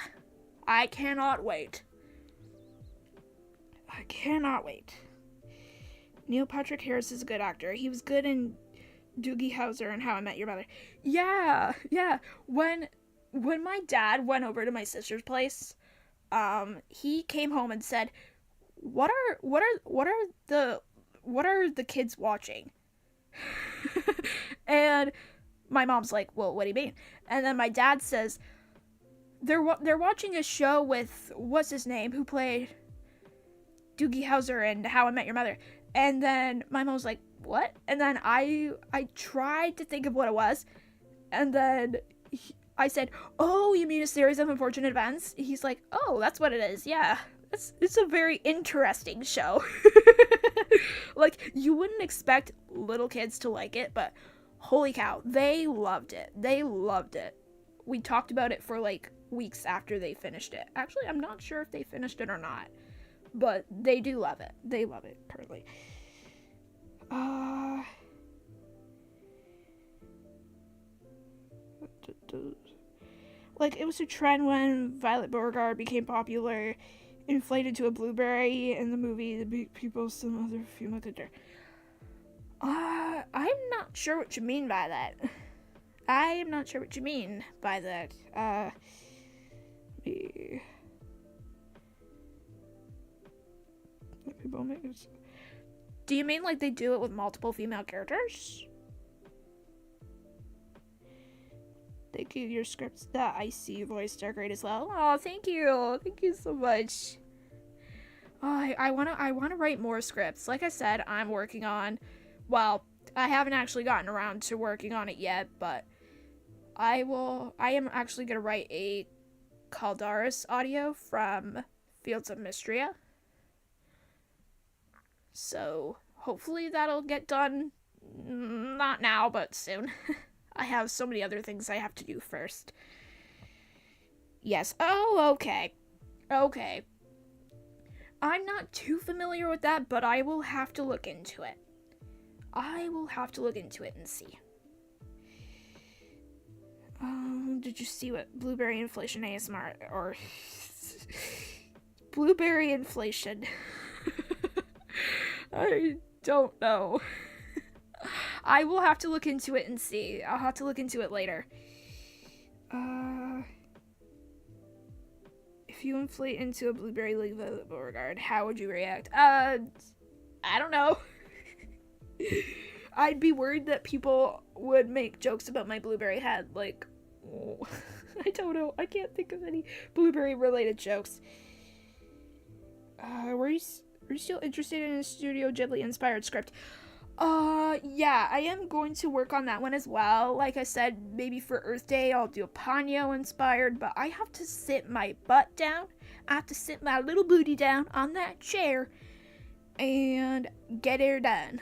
I cannot wait. Neil Patrick Harris is a good actor. He was good in Doogie Howser and How I Met Your Mother. Yeah. When my dad went over to my sister's place, he came home and said, What are the kids watching? And my mom's like, well, what do you mean? And then my dad says, they're watching a show with what's his name, who played Doogie Howser and How I Met Your Mother. And then my mom's like, what? And then I tried to think of what it was, and then I said, oh, you mean A Series of Unfortunate Events? He's like, oh, that's what it is. Yeah, it's a very interesting show. Like, you wouldn't expect little kids to like it, but holy cow, they loved it. We talked about it for like weeks after they finished it. Actually, I'm not sure if they finished it or not, but they do love it. They love it currently. Like, it was a trend when Violet Beauregard became popular, inflated to a blueberry in the movie The People, some other female character. I'm not sure what you mean by that. Do you mean like they do it with multiple female characters? Thank you. Your scripts that I see voiced are great as well. Oh, thank you. Thank you so much. Oh, I wanna write more scripts. Like I said, I'm working on. Well, I haven't actually gotten around to working on it yet, but I am actually gonna write a Caldaris audio from Fields of Mystria. So hopefully that'll get done. Not now, but soon. I have so many other things I have to do first. Yes. Oh, okay. Okay. I'm not too familiar with that, but I will have to look into it. I will have to look into it and see. Did you see what Blueberry Inflation ASMR or Blueberry Inflation? I don't know. I will have to look into it and see. I'll have to look into it later. If you inflate into a blueberry leaf of Beauregard, how would you react? I don't know. I'd be worried that people would make jokes about my blueberry head. Like, oh, I don't know. I can't think of any blueberry-related jokes. Were you still interested in a Studio Ghibli-inspired script? Yeah, I am going to work on that one as well. Like I said, maybe for Earth Day, I'll do a Ponyo inspired, but I have to sit my butt down. I have to sit my little booty down on that chair and get her done.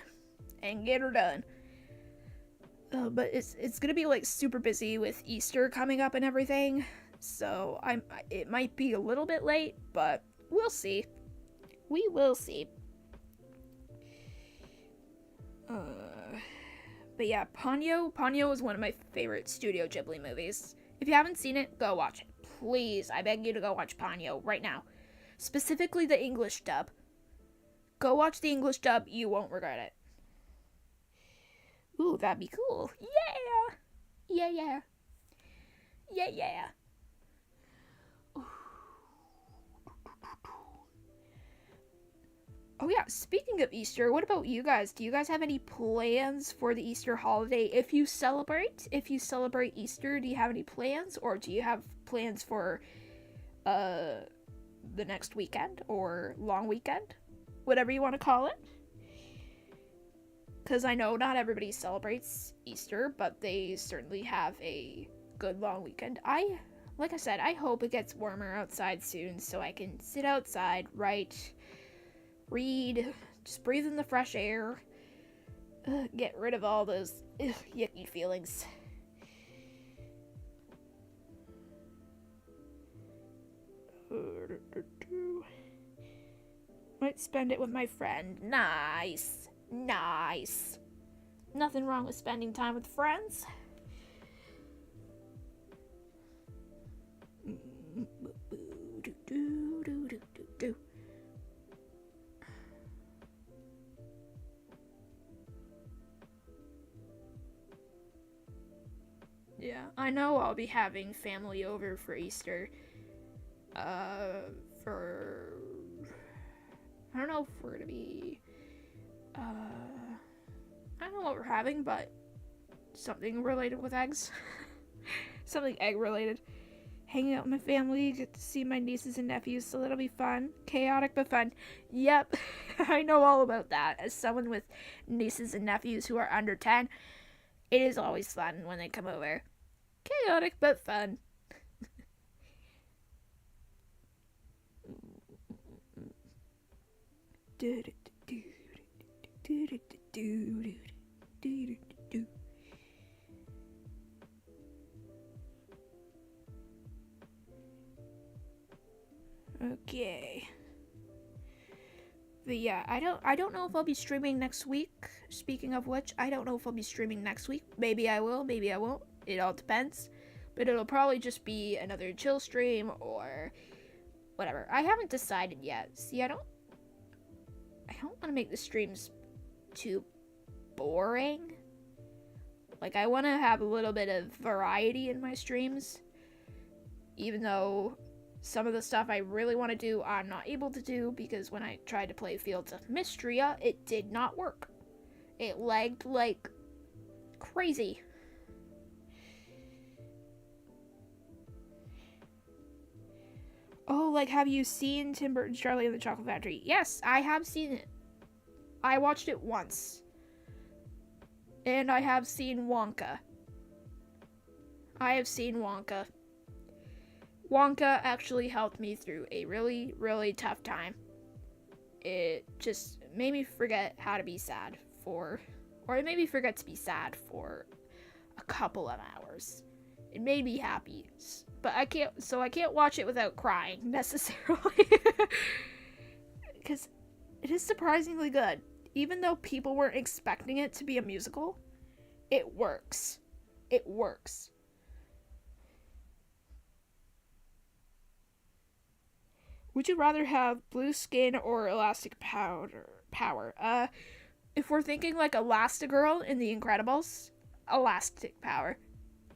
But it's gonna be like super busy with Easter coming up and everything, so it might be a little bit late, but we'll see. We will see. But yeah, Ponyo is one of my favorite Studio Ghibli movies. If you haven't seen it, go watch it. Please, I beg you to go watch Ponyo right now. Specifically the English dub. Go watch the English dub, you won't regret it. Ooh, that'd be cool. Yeah! Yeah. Oh yeah, speaking of Easter, what about you guys? Do you guys have any plans for the Easter holiday? If you celebrate Easter, do you have any plans? Or do you have plans for the next weekend or long weekend? Whatever you want to call it. Because I know not everybody celebrates Easter, but they certainly have a good long weekend. Like I said, I hope it gets warmer outside soon so I can sit outside, write, read, just breathe in the fresh air, get rid of all those yucky feelings. Might spend it with my friend. Nice. Nothing wrong with spending time with friends. Yeah, I know I'll be having family over for Easter. I don't know if we're gonna be, I don't know what we're having, but something related with eggs. Something egg related. Hanging out with my family, get to see my nieces and nephews, so that'll be fun. Chaotic but fun. Yep, I know all about that. As someone with nieces and nephews who are under 10, it is always fun when they come over. Chaotic but fun. Okay. But yeah, I don't know if I'll be streaming next week. Speaking of which, I don't know if I'll be streaming next week. Maybe I will, maybe I won't. It all depends. But it'll probably just be another chill stream or whatever. I haven't decided yet. See, I don't want to make the streams too boring. Like, I want to have a little bit of variety in my streams. Even though Some of the stuff I really want to do, I'm not able to do because when I tried to play Fields of Mystria, it did not work. It lagged like crazy. Oh, like, have you seen Tim Burton's Charlie and the Chocolate Factory? Yes, I have seen it. I watched it once. And I have seen Wonka. I have seen Wonka. Wonka actually helped me through a really, really tough time. It just made me forget how to be sad or it made me forget to be sad for a couple of hours. It made me happy, but I can't watch it without crying necessarily. Because it is surprisingly good. Even though people weren't expecting it to be a musical, it works. It works. Would you rather have blue skin or elastic power? If we're thinking like Elastigirl in The Incredibles, elastic power.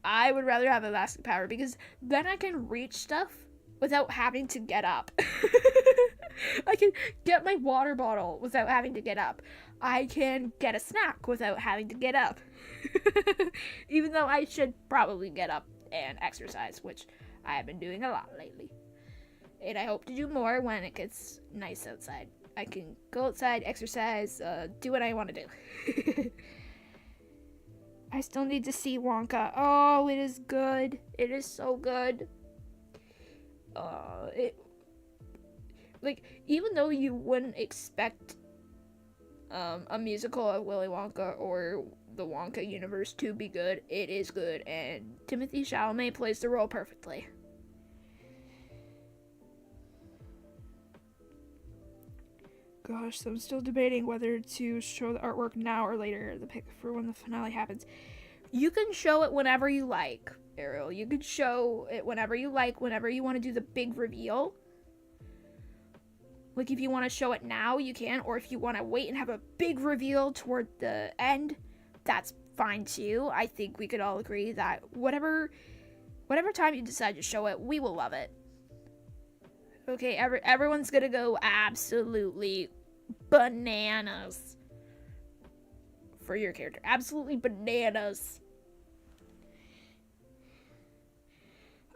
I would rather have elastic power because then I can reach stuff without having to get up. I can get my water bottle without having to get up. I can get a snack without having to get up. Even though I should probably get up and exercise, which I have been doing a lot lately. And I hope to do more when it gets nice outside. I can go outside, exercise, do what I want to do. I still need to see Wonka. Oh, it is good. It is so good. Even though you wouldn't expect a musical of Willy Wonka or the Wonka universe to be good, it is good, and Timothée Chalamet plays the role perfectly. Gosh, so I'm still debating whether to show the artwork now or later, the pick for when the finale happens. You can show it whenever you like, Ariel. You can show it whenever you like, whenever you want to do the big reveal. Like, if you want to show it now, you can, or if you want to wait and have a big reveal toward the end, that's fine too. I think we could all agree that whatever time you decide to show it, we will love it. Okay, everyone's gonna go absolutely bananas for your character. Absolutely bananas.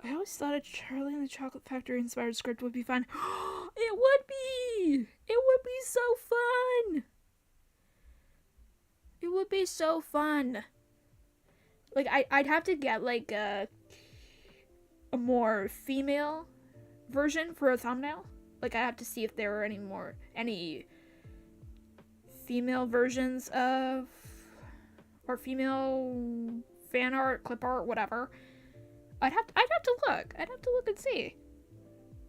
I always thought a Charlie and the Chocolate Factory inspired script would be fun. It would be! It would be so fun! It would be so fun. Like, I'd have to get, like, a more female version for a thumbnail. Like, I have to see if there are any female versions of, or female fan art, clip art, whatever. I'd have to look. I'd have to look and see.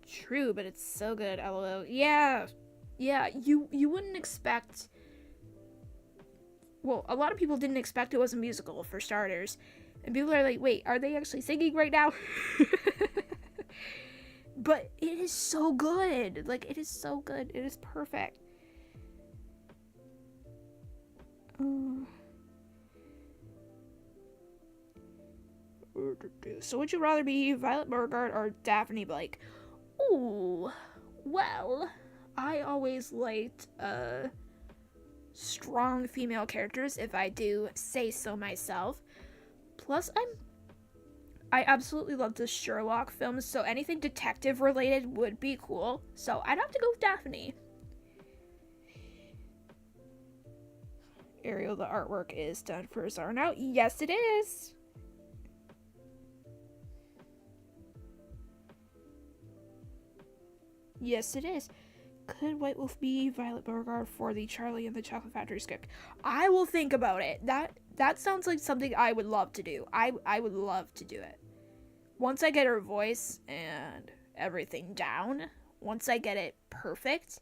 True, but it's so good, LOL. Yeah, you wouldn't expect. Well, a lot of people didn't expect it was a musical, for starters. And people are like, wait, are they actually singing right now? But it is so good. Like, it is so good. It is perfect. So would you rather be Violet Beauregarde or Daphne Blake? Ooh, well, I always liked strong female characters, if I do say so myself. Plus, I absolutely love the Sherlock films, so anything detective related would be cool. So I'd have to go with Daphne. Ariel, the artwork is done for Azar now. Yes, it is. Yes, it is. Could White Wolf be Violet Beauregarde for the Charlie and the Chocolate Factory script? I will think about it. That sounds like something I would love to do. I would love to do it. Once I get her voice and everything down, once I get it perfect,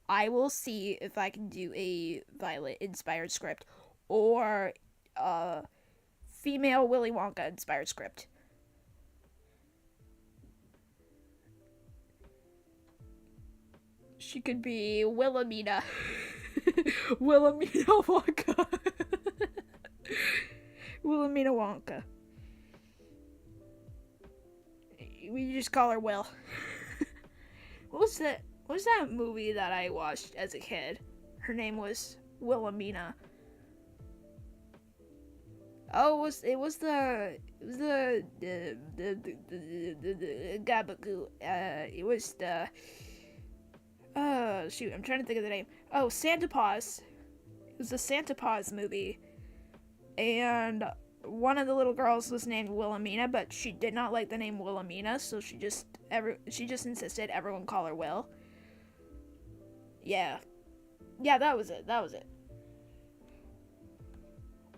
I will see if I can do a Violet-inspired script or a female Willy Wonka-inspired script. She could be Wilhelmina. Wilhelmina Wonka. Wilhelmina Wonka. We just call her Will. What was that movie that I watched as a kid? Her name was Wilhelmina. Oh, it was the Gabagoo. It was the shoot, I'm trying to think of the name. Oh, Santa Paws. It was the Santa Paws movie, and one of the little girls was named Wilhelmina, but she did not like the name Wilhelmina, so she just insisted everyone call her Will. Yeah, that was it.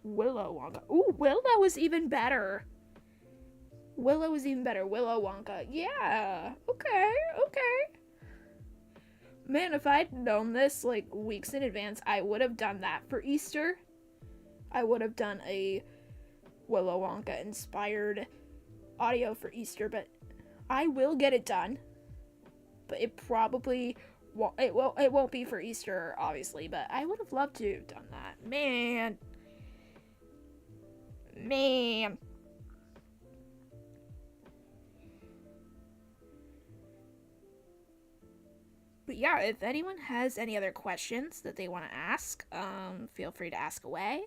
Willow Wonka. Ooh, Willow was even better. Willow Wonka. Yeah. Okay. Man, if I'd known this like weeks in advance, I would have done that for Easter. I would have done a Willow Wonka inspired audio for Easter, but I will get it done. But it probably won't be for Easter, obviously, but I would have loved to have done that. Man. But yeah, if anyone has any other questions that they want to ask, feel free to ask away.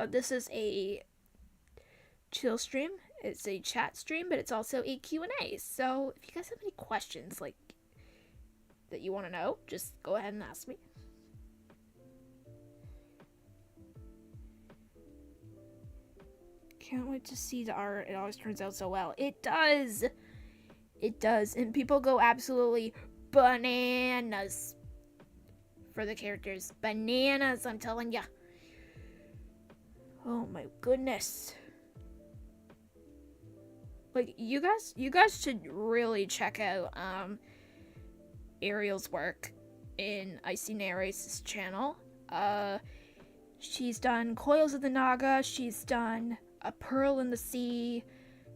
This is a chill stream. It's a chat stream, but it's also a Q&A. So if you guys have any questions like that you want to know, just go ahead and ask me. Can't wait to see the art. It always turns out so well. It does. And people go absolutely bananas for the characters. Bananas, I'm telling ya. Oh my goodness. Like, you guys should really check out Ariel's work in Icy Narrates' channel. She's done Coils of the Naga, she's done A Pearl in the Sea,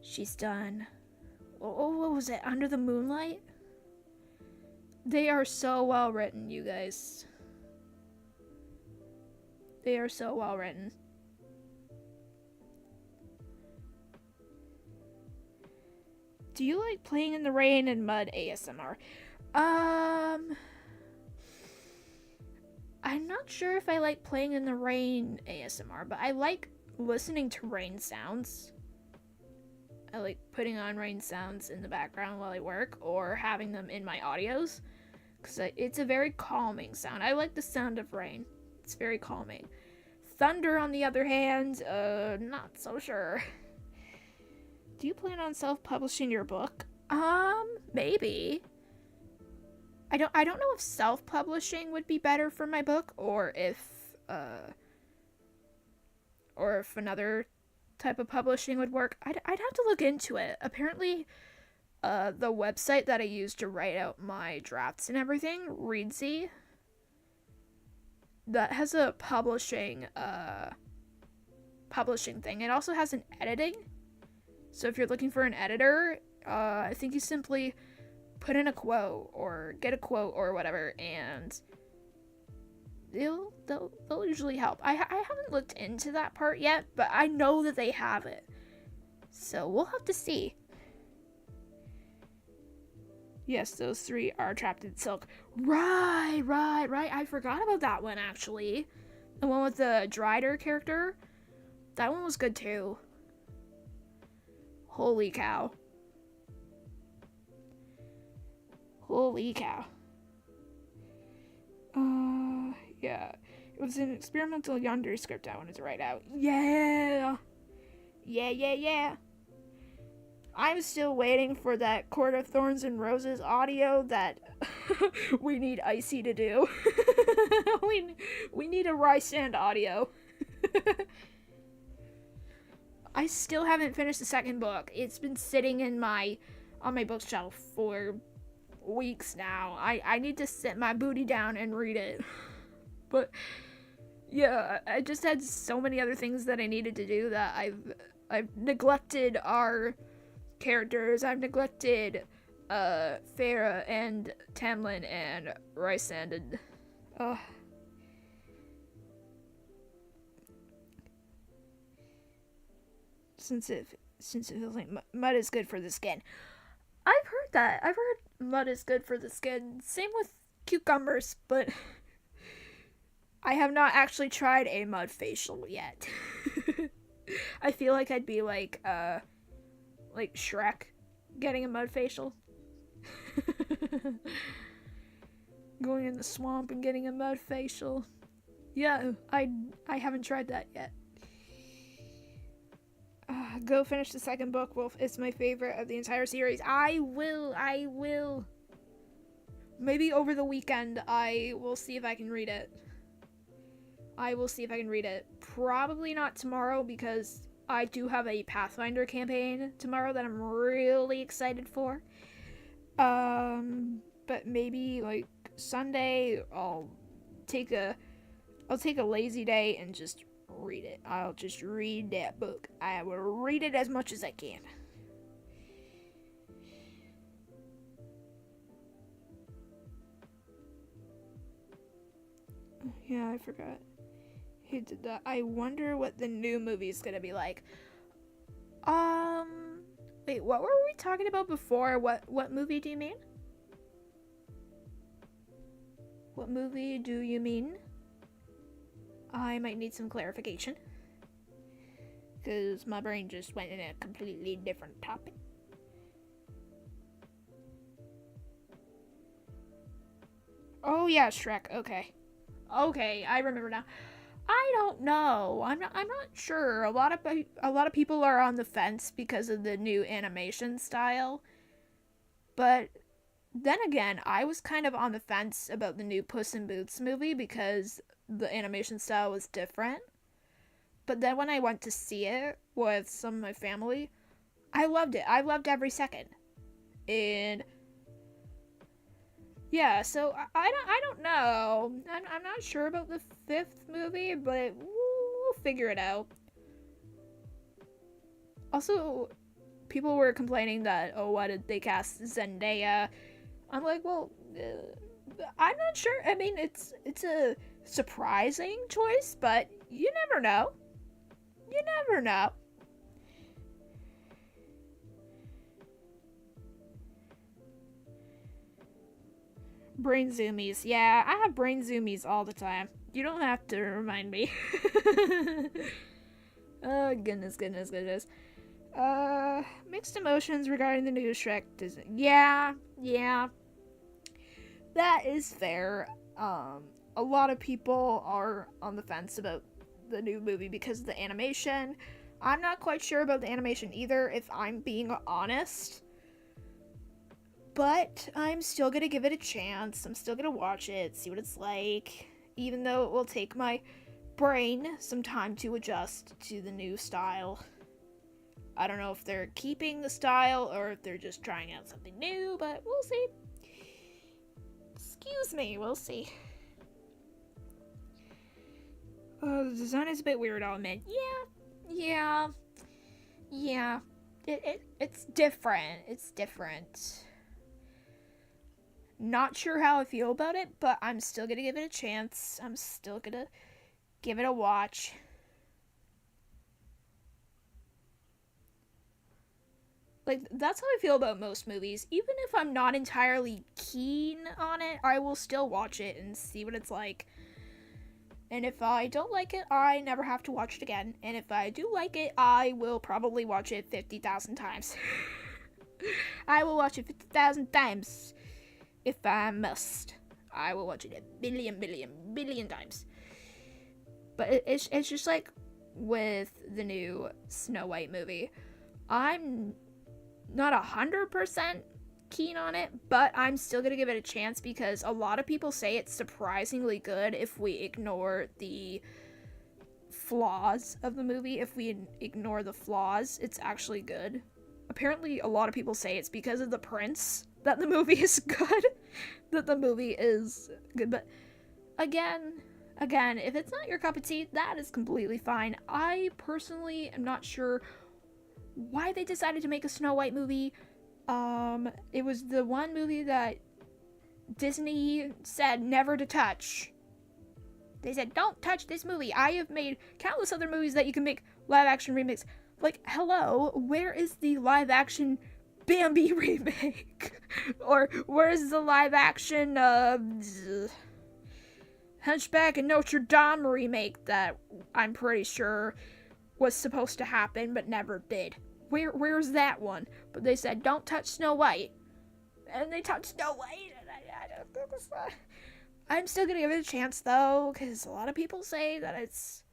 she's done, what was it, Under the Moonlight? They are so well written, you guys. They are so well written. Do you like playing in the rain and mud ASMR? I'm not sure if I like playing in the rain ASMR, but I like listening to rain sounds. I like putting on rain sounds in the background while I work, or having them in my audios, because it's a very calming sound. I like the sound of rain. It's very calming. Thunder, on the other hand, not so sure. Do you plan on self-publishing your book? Maybe. I don't know if self-publishing would be better for my book, or if another type of publishing would work. I'd have to look into it. Apparently, the website that I use to write out my drafts and everything, Reedsy, that has a publishing thing. It also has an editing. So if you're looking for an editor, I think you simply put in a quote or get a quote or whatever, and they'll usually help. I haven't looked into that part yet, but I know that they have it. So we'll have to see. Yes, those three are trapped in silk. Right. I forgot about that one, actually. The one with the Drider character. That one was good, too. Holy cow. Yeah. It was an experimental Yandere script I wanted to write out. Yeah. I'm still waiting for that Court of Thorns and Roses audio that we need Icy to do. we need a Rysand audio. I still haven't finished the second book. It's been sitting on my bookshelf for weeks now. I need to sit my booty down and read it. But yeah, I just had so many other things that I needed to do that I've neglected our characters. I've neglected Farah and Tamlin and Rysand, and since it feels like mud is good for the skin. I've heard that. I've heard Mud is good for the skin. Same with cucumbers, but I have not actually tried a mud facial yet. I feel like I'd be like Shrek getting a mud facial. Going in the swamp and getting a mud facial. Yeah, I haven't tried that yet. Go finish the second book, Wolf. It's my favorite of the entire series. I will. Maybe over the weekend I will see if I can read it. Probably not tomorrow because I do have a Pathfinder campaign tomorrow that I'm really excited for. But maybe like Sunday I'll take a lazy day and just read it. I'll just read that book. I will read it as much as I can. Yeah, I forgot. Who did that? I wonder what the new movie is gonna be like. Wait, what were we talking about before? What movie do you mean? What movie do you mean? I might need some clarification. Because my brain just went in a completely different topic. Oh yeah, Shrek. Okay, I remember now. I don't know. I'm not sure. A lot of people are on the fence because of the new animation style. But then again, I was kind of on the fence about the new Puss in Boots movie because the animation style was different. But then when I went to see it with some of my family, I loved it. I loved every second. And yeah, so I don't know. I'm not sure about the fifth movie, but we'll figure it out. Also, people were complaining that, oh, why did they cast Zendaya? I'm like, well, I'm not sure. I mean, it's a surprising choice, but you never know. You never know. Brain zoomies. Yeah, I have brain zoomies all the time. You don't have to remind me. Oh, goodness. Mixed emotions regarding the new Shrek Disney. Yeah. That is fair. A lot of people are on the fence about the new movie because of the animation. I'm not quite sure about the animation either, if I'm being honest. But I'm still gonna give it a chance. I'm still gonna watch it, see what it's like. Even though it will take my brain some time to adjust to the new style. I don't know if they're keeping the style or if they're just trying out something new, but we'll see. Excuse me, we'll see. The design is a bit weird, I'll admit. Yeah. It's different. Not sure how I feel about it, but I'm still gonna give it a chance. I'm still gonna give it a watch. Like, that's how I feel about most movies. Even if I'm not entirely keen on it, I will still watch it and see what it's like. And if I don't like it, I never have to watch it again. And if I do like it, I will probably watch it 50,000 times. I will watch it 50,000 times. If I must. I will watch it a billion times. But it's just like with the new Snow White movie. I'm not 100% keen on it, but I'm still gonna give it a chance because a lot of people say it's surprisingly good if we ignore the flaws of the movie. If we ignore the flaws, it's actually good. Apparently, a lot of people say it's because of the prince that the movie is good. But again, if it's not your cup of tea, that is completely fine. I personally am not sure why they decided to make a Snow White movie. It was the one movie that Disney said never to touch. They said, don't touch this movie. I have made countless other movies that you can make live action remakes. Like, hello, where is the live action Bambi remake? Or where's the live action Hunchback of Notre Dame remake that I'm pretty sure was supposed to happen but never did? Where's that one? But they said don't touch Snow White, and they touched Snow White, and I'm still gonna give it a chance though, because a lot of people say that it's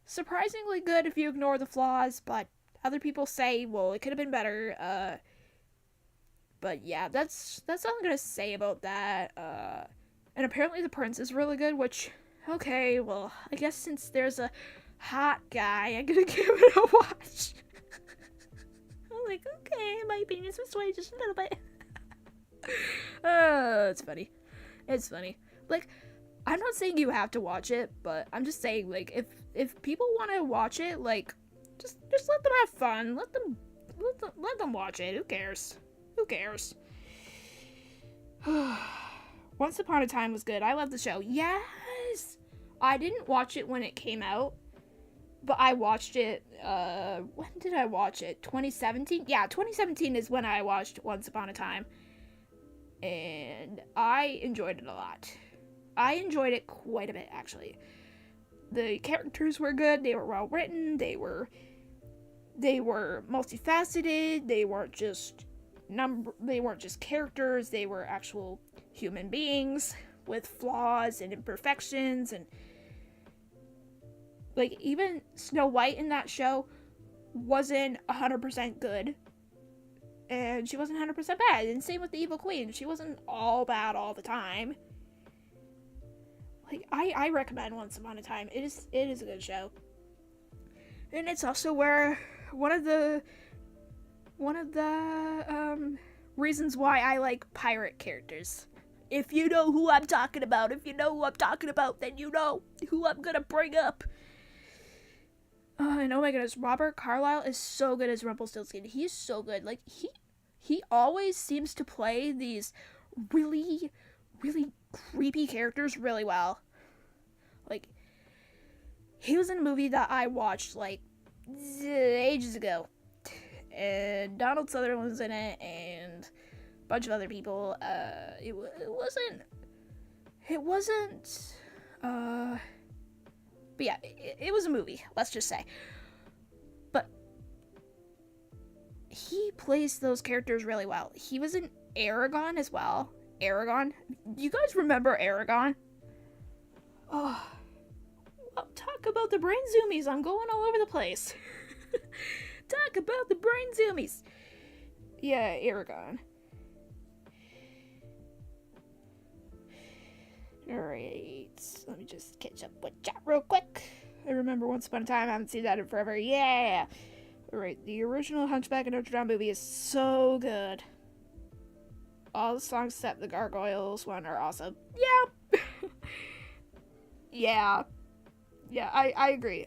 surprisingly good if you ignore the flaws, but other people say, well, it could have been better. But yeah, that's all I'm gonna say about that. And apparently the prince is really good, which, okay, well, I guess since there's a hot guy, I'm gonna give it a watch. I'm like, okay, my opinions will sway just a little bit. It's funny. It's funny. Like, I'm not saying you have to watch it, but I'm just saying, like, if people want to watch it, like, just let them have fun. Let them watch it. Who cares? Who cares? Once Upon a Time was good. I love the show. Yes! I didn't watch it when it came out, but I watched it, when did I watch it? 2017? Yeah, 2017 is when I watched Once Upon a Time. And I enjoyed it a lot. I enjoyed it quite a bit, actually. The characters were good. They were well written. They were multifaceted. They weren't just characters. They were actual human beings with flaws and imperfections, and like even Snow White in that show wasn't 100% good. And she wasn't 100% bad. And same with the Evil Queen. She wasn't all bad all the time. Like, I recommend Once Upon a Time. It is a good show. And it's also where one of the reasons why I like pirate characters. If you know who I'm talking about, then you know who I'm gonna bring up. And oh my goodness, Robert Carlyle is so good as Rumpelstiltskin. He's so good. Like, he always seems to play these really, really creepy characters really well. Like, he was in a movie that I watched, like, ages ago. And Donald Sutherland was in it, and a bunch of other people. It wasn't, but yeah, it was a movie, let's just say. But he plays those characters really well. He was in Aragon as well. Aragon? You guys remember Aragon? Oh, well, talk about the brain zoomies. I'm going all over the place. Talk about the brain zoomies. Yeah, Aragon. Alright, let me just catch up with chat real quick. I remember Once Upon a Time, I haven't seen that in forever. Yeah! Alright, the original Hunchback of Notre Dame movie is so good. All the songs except the Gargoyles one are awesome. Yeah! Yeah. Yeah, I agree.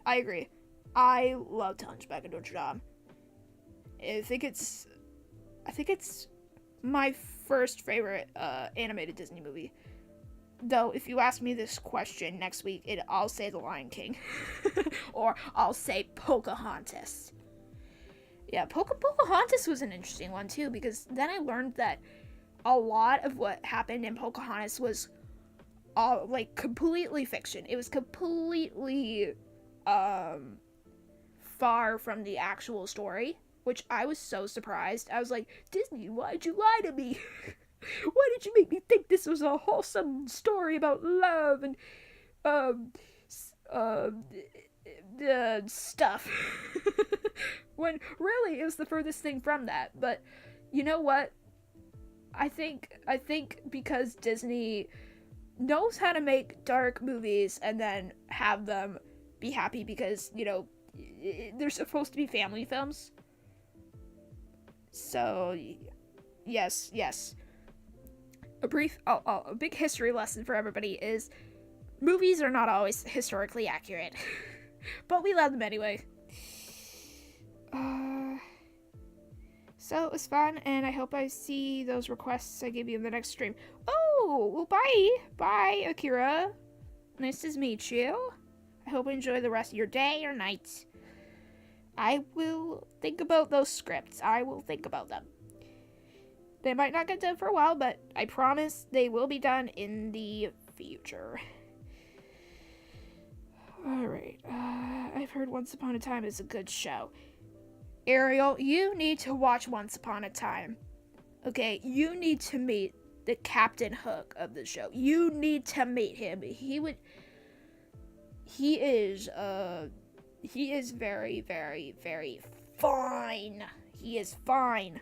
I loved Hunchback of Notre Dame. I think it's my first favorite animated Disney movie. Though, if you ask me this question next week, I'll say The Lion King. Or I'll say Pocahontas. Yeah, Pocahontas was an interesting one, too, because then I learned that a lot of what happened in Pocahontas was, like, completely fiction. It was completely, far from the actual story, which I was so surprised. I was like, Disney, why'd you lie to me? Why did you make me think this was a wholesome story about love and, stuff? When really it was the furthest thing from that. But you know what? I think because Disney knows how to make dark movies and then have them be happy because, you know, they're supposed to be family films. So, yes. A big history lesson for everybody is movies are not always historically accurate. But we love them anyway. So it was fun, and I hope I see those requests I gave you in the next stream. Oh, well, bye, Akira. Nice to meet you. I hope you enjoy the rest of your day or night. I will think about those scripts. I will think about them. They might not get done for a while, but I promise they will be done in the future. Alright, I've heard Once Upon a Time is a good show. Ariel, you need to watch Once Upon a Time. Okay, you need to meet the Captain Hook of the show. You need to meet him. He is very, very, very fine. He is fine.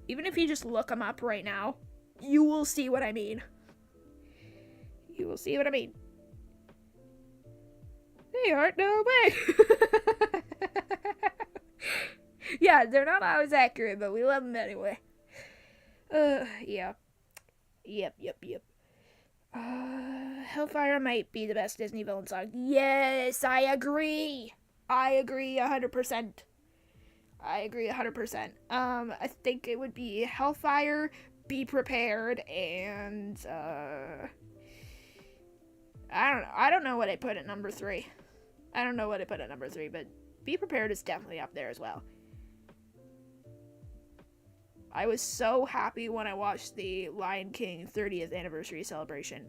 Even if you just look him up right now, you will see what I mean. You will see what I mean. They aren't no way. Yeah, they're not always accurate, but we love them anyway. Yeah. Yep. Hellfire might be the best Disney villain song. Yes, I agree. 100%. I agree 100%. I think it would be Hellfire, Be Prepared, and, I don't know what I put at number 3. But Be Prepared is definitely up there as well. I was so happy when I watched the Lion King 30th anniversary celebration.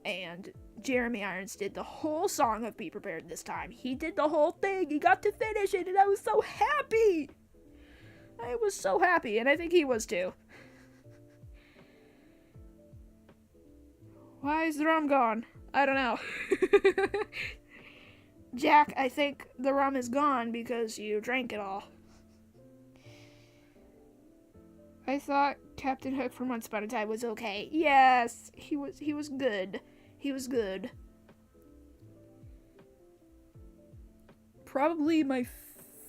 And Jeremy Irons did the whole song of Be Prepared this time. He did the whole thing. He got to finish it, and I was so happy. And I think he was too. Why is the rum gone? I don't know. Jack, I think the rum is gone because you drank it all. I thought Captain Hook from Once Upon a Time was okay. Yes, he was good. He was good. Probably my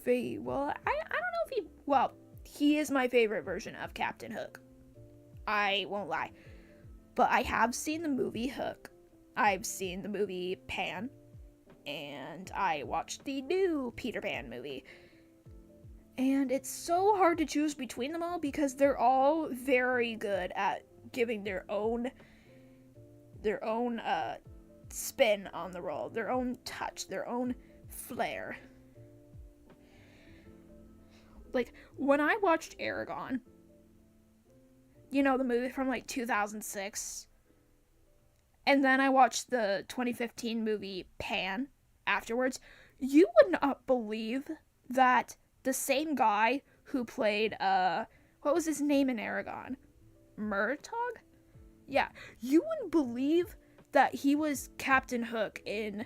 well, I don't know if he is my favorite version of Captain Hook. I won't lie. But I have seen the movie Hook. I've seen the movie Pan. And I watched the new Peter Pan movie. And it's so hard to choose between them all because they're all very good at giving their own spin on the role, their own touch, their own flair. Like, when I watched Eragon, you know, the movie from like 2006, and then I watched the 2015 movie Pan afterwards, you would not believe that the same guy who played, what was his name in Eragon? Murtaugh? Yeah, you wouldn't believe that he was Captain Hook in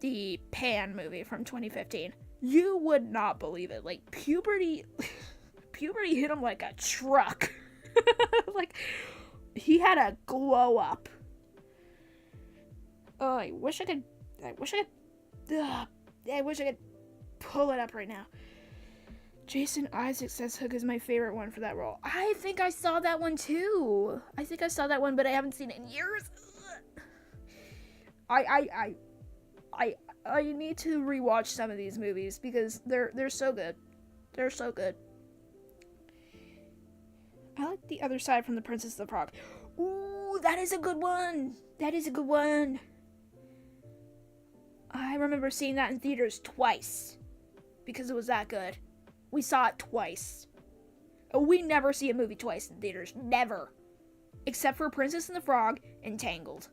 the Pan movie from 2015. You would not believe it. Like, puberty hit him like a truck. Like, he had a glow up. Oh, I wish I could pull it up right now. Jason Isaac says Hook is my favorite one for that role. I think I saw that one too. But I haven't seen it in years. I need to rewatch some of these movies because they're so good. They're so good. I like The Other Side from The Princess of the Frog. Ooh, that is a good one. I remember seeing that in theaters twice because it was that good. We saw it twice. We never see a movie twice in theaters. Never. Except for Princess and the Frog and Tangled.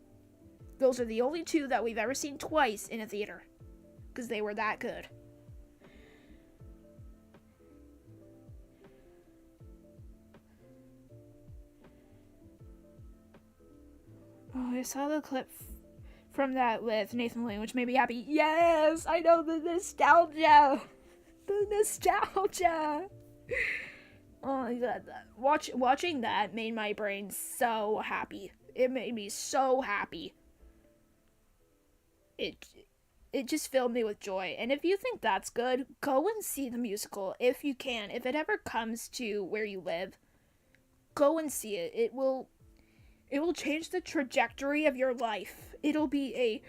Those are the only two that we've ever seen twice in a theater. Because they were that good. Oh, I saw the clip from that with Nathan Lane, which made me happy. Yes! I know, the nostalgia! Oh my god. Watching that made my brain so happy. It made me so happy. It just filled me with joy. And if you think that's good, go and see the musical if you can. If it ever comes to where you live, go and see it. It will change the trajectory of your life. It'll be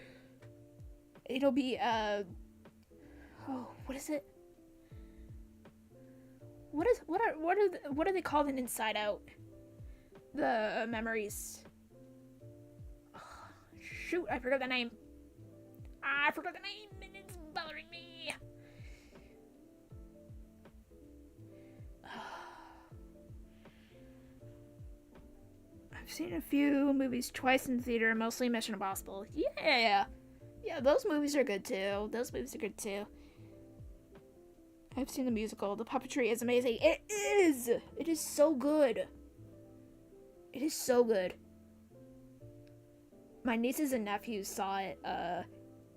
what is it? What are they called in Inside Out? The memories. Oh, shoot, I forgot the name. And it's bothering me. I've seen a few movies twice in the theater, mostly Mission Impossible. Yeah! Yeah, those movies are good too. I've seen the musical. The puppetry is amazing. It is! It is so good. It is so good. My nieces and nephews saw it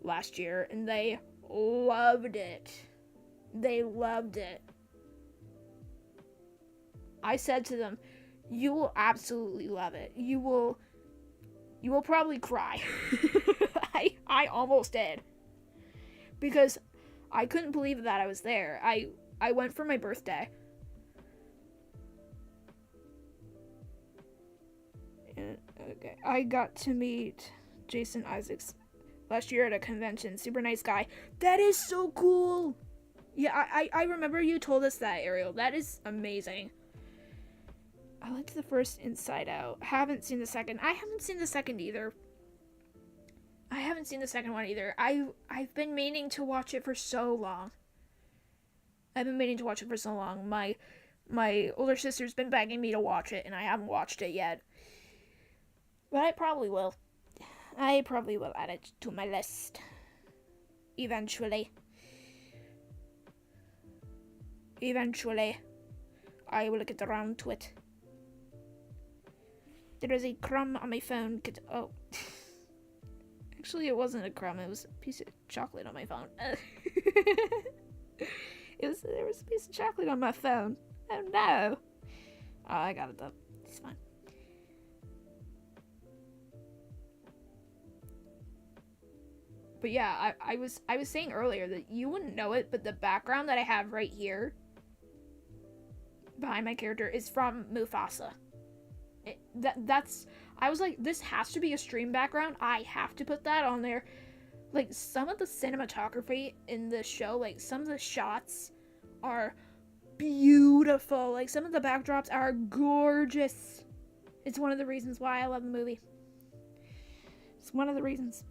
last year, and they loved it. They loved it. I said to them, you will absolutely love it. You will probably cry. I almost did. Because I couldn't believe that I was there. I went for my birthday. And, okay, I got to meet Jason Isaacs last year at a convention. Super nice guy. That is so cool. Yeah, I remember you told us that, Ariel. That is amazing. I liked the first Inside Out. Haven't seen the second. I haven't seen the second either. I haven't seen the second one either. I've been meaning to watch it for so long. My older sister's been begging me to watch it, and I haven't watched it yet. But I probably will. I probably will add it to my list. Eventually. I will get around to it. There is a crumb on my phone. Oh. Actually, it wasn't a crumb. It was a piece of chocolate on my phone. There was a piece of chocolate on my phone. Oh, no. Oh, I got it, though. It's fine. But yeah, I was saying earlier that you wouldn't know it, but the background that I have right here behind my character is from Mufasa. I was like, this has to be a stream background. I have to put that on there. Like, some of the cinematography in the show, like, some of the shots are beautiful. Like, some of the backdrops are gorgeous. It's one of the reasons why I love the movie. It's one of the reasons.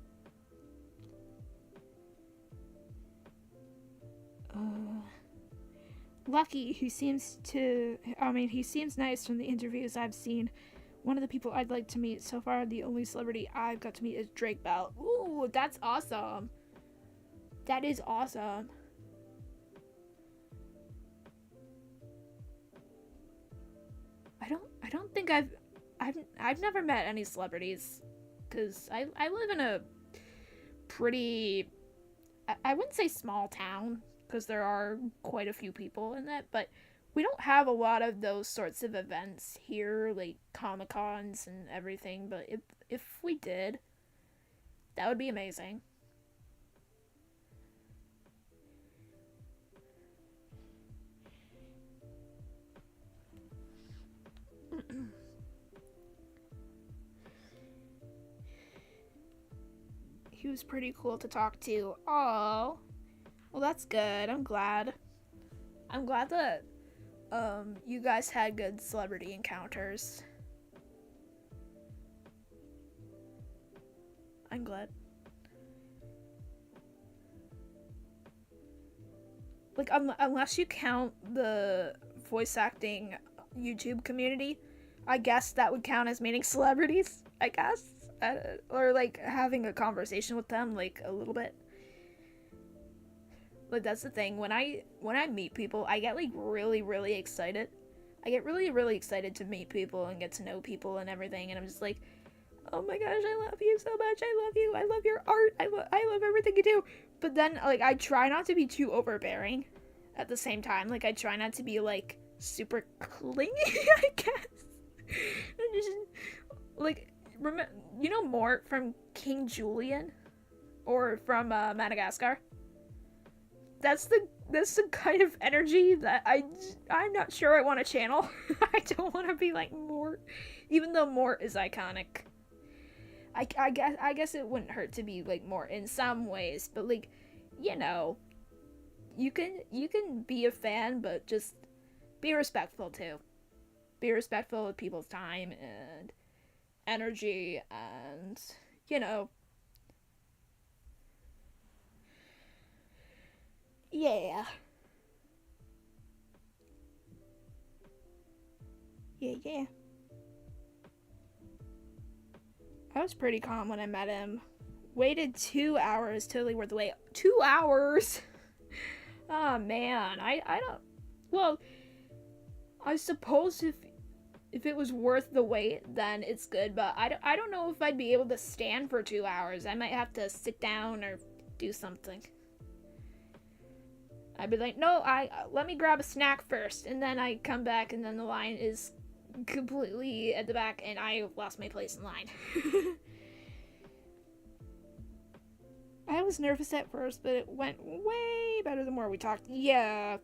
Lucky, he seems nice from the interviews I've seen. One of the people I'd like to meet so far, the only celebrity I've got to meet is Drake Bell. Ooh, that's awesome. That is awesome. I don't think I've never met any celebrities, because I live in a pretty, I wouldn't say small town, because there are quite a few people in that, but we don't have a lot of those sorts of events here, like Comic-Cons and everything, but if we did, that would be amazing. He was pretty cool to talk to. Oh, well, that's good. I'm glad that you guys had good celebrity encounters. I'm glad. Like, unless you count the voice acting YouTube community, I guess that would count as meeting celebrities, I guess. Or, like, having a conversation with them, like, a little bit. Like, that's the thing. When I meet people, I get, like, really, really excited. I get really, really excited to meet people and get to know people and everything. And I'm just like, oh my gosh, I love you so much. I love you. I love your art. I love everything you do. But then, like, I try not to be too overbearing at the same time. Like, I try not to be, like, super clingy, I guess. Just, like, you know Mort from King Julian? Or from Madagascar? That's the kind of energy that I'm not sure I want to channel. I don't want to be like Mort, even though Mort is iconic. I guess it wouldn't hurt to be like Mort in some ways, but like, you know, you can be a fan, but just be respectful too. Be respectful of people's time and energy, and you know. Yeah. Yeah. I was pretty calm when I met him. Waited 2 hours, totally worth the wait. 2 hours? Oh man, I don't. Well, I suppose if it was worth the wait, then it's good. But I don't know if I'd be able to stand for 2 hours. I might have to sit down or do something. I'd be like, no, let me grab a snack first, and then I come back, and then the line is completely at the back, and I lost my place in line. I was nervous at first, but it went way better the more we talked. Yeah,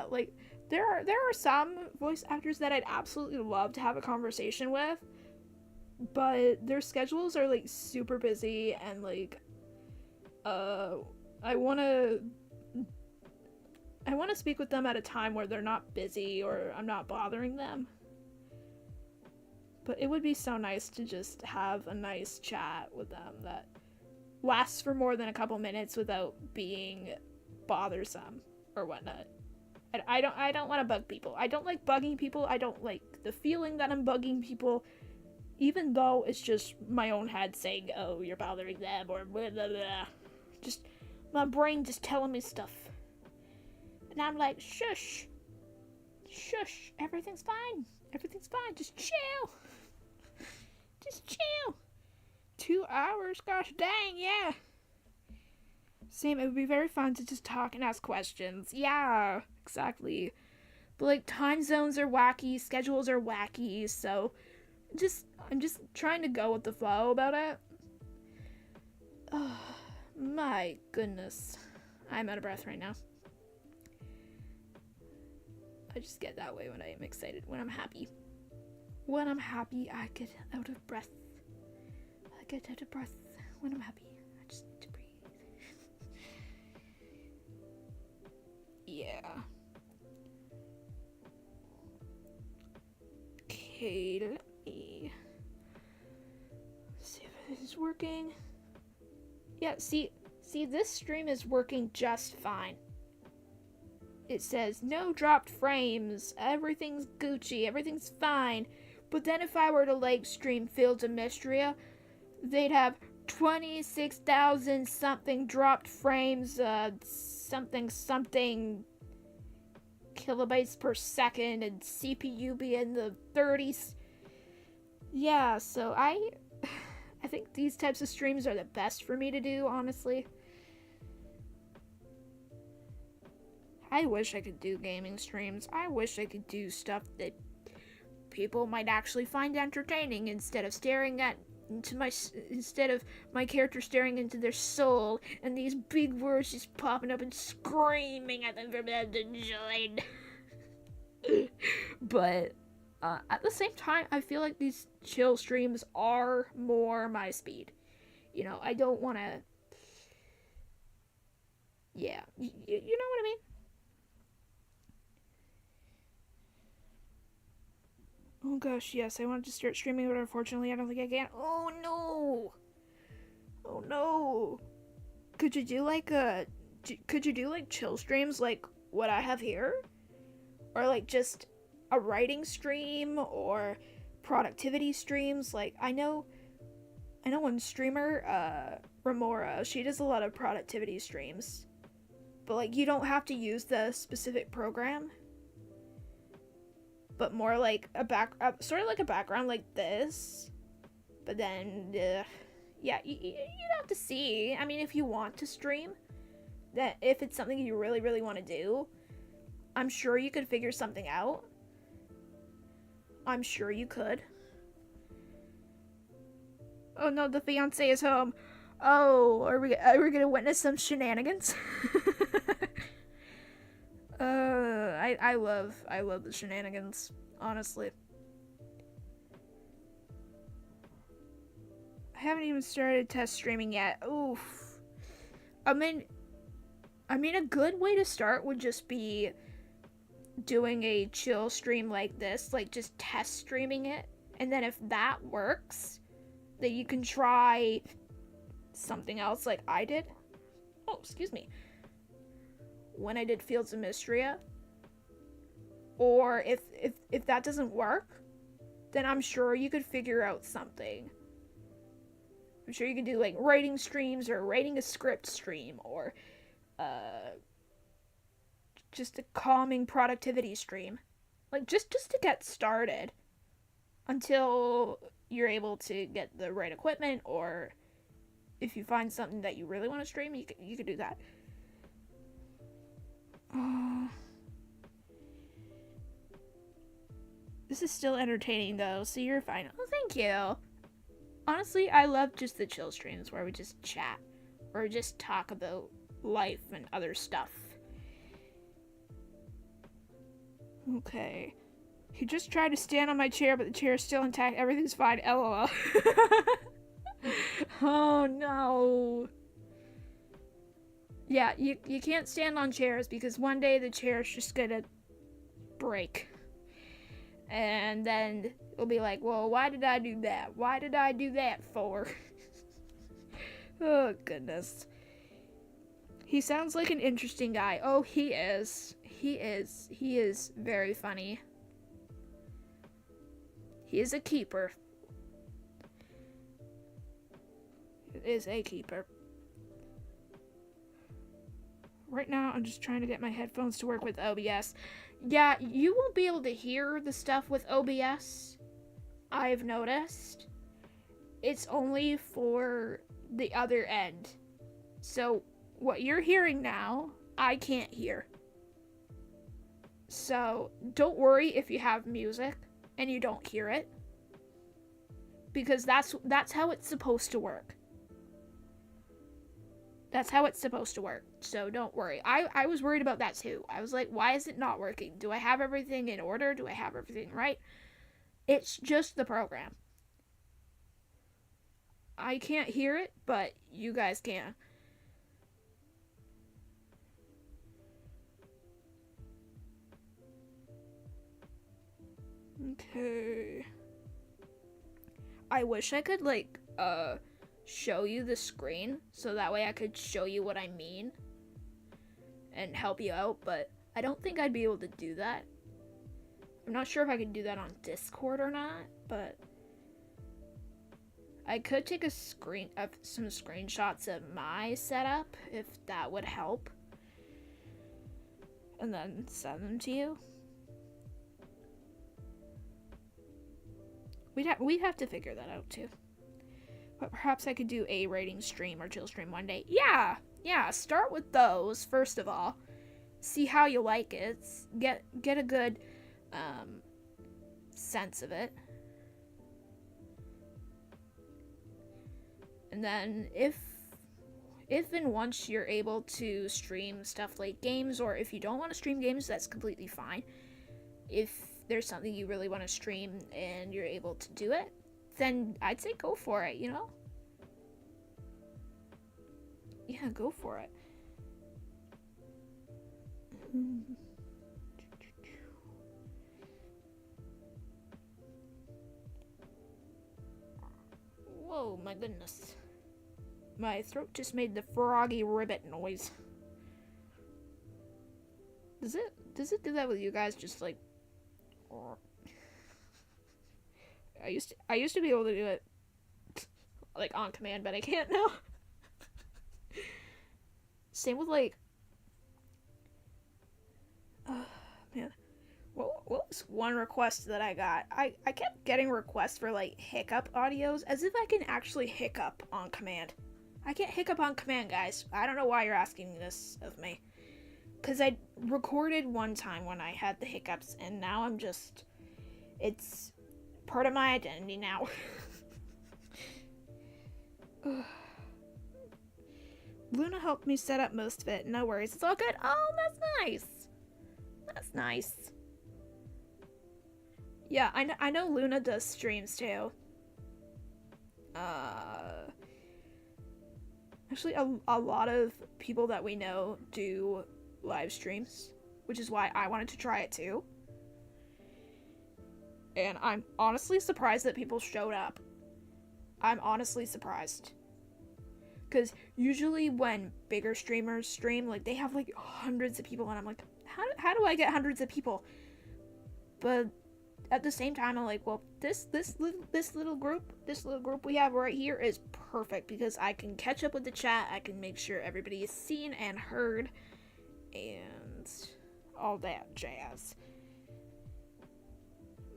like there are some voice actors that I'd absolutely love to have a conversation with, but their schedules are like super busy, and like I want to speak with them at a time where they're not busy or I'm not bothering them. But it would be so nice to just have a nice chat with them that lasts for more than a couple minutes without being bothersome or whatnot. I don't want to bug people. I don't like bugging people. I don't like the feeling that I'm bugging people, even though it's just my own head saying, oh, you're bothering them, or blah, blah, blah. Just my brain just telling me stuff. And I'm like, shush, everything's fine, just chill. 2 hours, gosh dang, yeah. Same, it would be very fun to just talk and ask questions. Yeah, exactly. But like, time zones are wacky, schedules are wacky, so I'm just trying to go with the flow about it. Oh, my goodness. I'm out of breath right now. I just get that way when I am excited, when I'm happy. When I'm happy, I get out of breath. When I'm happy. I just need to breathe. Yeah. Okay, let me see if this is working. Yeah, see, this stream is working just fine. It says, no dropped frames, everything's Gucci, everything's fine. But then if I were to, like, stream Fields of Mystria, they'd have 26,000 something dropped frames, something kilobytes per second, and CPU be in the 30s. Yeah, so I think these types of streams are the best for me to do, honestly. I wish I could do gaming streams. I wish I could do stuff that people might actually find entertaining instead of my character staring into their soul and these big words just popping up and screaming at them for them to join. But at the same time, I feel like these chill streams are more my speed. You know, I don't want to. Yeah, you know what I mean? Oh gosh, yes, I wanted to start streaming, but unfortunately I don't think I can. Oh no. Could you do like chill streams like what I have here? Or like just a writing stream or productivity streams? Like I know one streamer, Remora, she does a lot of productivity streams. But like you don't have to use the specific program. But more like sort of like a background like this. But then, yeah, you'd have to see. I mean, if you want to stream, that if it's something you really, really want to do, I'm sure you could figure something out. I'm sure you could. Oh no, the fiance is home. Oh, are we gonna witness some shenanigans? I love the shenanigans, honestly. I haven't even started test streaming yet. Oof. I mean, a good way to start would just be doing a chill stream like this, like just test streaming it, and then if that works, then you can try something else like I did. Oh, excuse me. When I did Fields of Mystria. Or if that doesn't work, then I'm sure you could figure out something. I'm sure you can do like writing streams or writing a script stream or just a calming productivity stream. Like just to get started until you're able to get the right equipment, or if you find something that you really want to stream, you could do that. This is still entertaining though, so you're fine. Oh, thank you. Honestly, I love just the chill streams where we just chat or just talk about life and other stuff. Okay. He just tried to stand on my chair, but the chair is still intact. Everything's fine. LOL. Oh no. Yeah, you can't stand on chairs because one day the chair's just gonna break. And then it'll be like, well, why did I do that? Why did I do that for? Oh, goodness. He sounds like an interesting guy. Oh, he is. He is very funny. He is a keeper. He is a keeper. Right now, I'm just trying to get my headphones to work with OBS. Yeah, you won't be able to hear the stuff with OBS, I've noticed. It's only for the other end. So, what you're hearing now, I can't hear. So, don't worry if you have music and you don't hear it. Because that's how it's supposed to work. That's how it's supposed to work. So don't worry. I was worried about that too. I was like, why is it not working? Do I have everything in order? Do I have everything right? It's just the program. I can't hear it, but you guys can. Okay. I wish I could, like, show you the screen so that way I could show you what I mean and help you out, but I don't think I'd be able to do that. I'm not sure if I could do that on Discord or not, but I could take some screenshots of my setup if that would help and then send them to you. We'd have to figure that out too. But perhaps I could do a writing stream or chill stream one day. Yeah, start with those first of all. See how you like it. Get a good sense of it. And then if and once you're able to stream stuff like games, or if you don't want to stream games, that's completely fine. If there's something you really want to stream and you're able to do it, then I'd say go for it, you know? Yeah, go for it. Whoa, my goodness. My throat just made the froggy ribbit noise. Does it do that with you guys? Just like, I used to be able to do it like on command, but I can't now. Same with like, man, what was one request that I got? I kept getting requests for like hiccup audios, as if I can actually hiccup on command. I can't hiccup on command, guys. I don't know why you're asking this of me. Because I recorded one time when I had the hiccups, and now I'm just, it's part of my identity now. Luna helped me set up most of it. No worries. It's all good. Oh, that's nice. That's nice. Yeah, I know Luna does streams too. Actually, a lot of people that we know do live streams, which is why I wanted to try it too. And I'm honestly surprised that people showed up. I'm honestly surprised. Because usually when bigger streamers stream, like, they have like hundreds of people, and I'm like, how do I get hundreds of people? But at the same time, I'm like, well, this little group we have right here is perfect because I can catch up with the chat. I can make sure everybody is seen and heard, and all that jazz.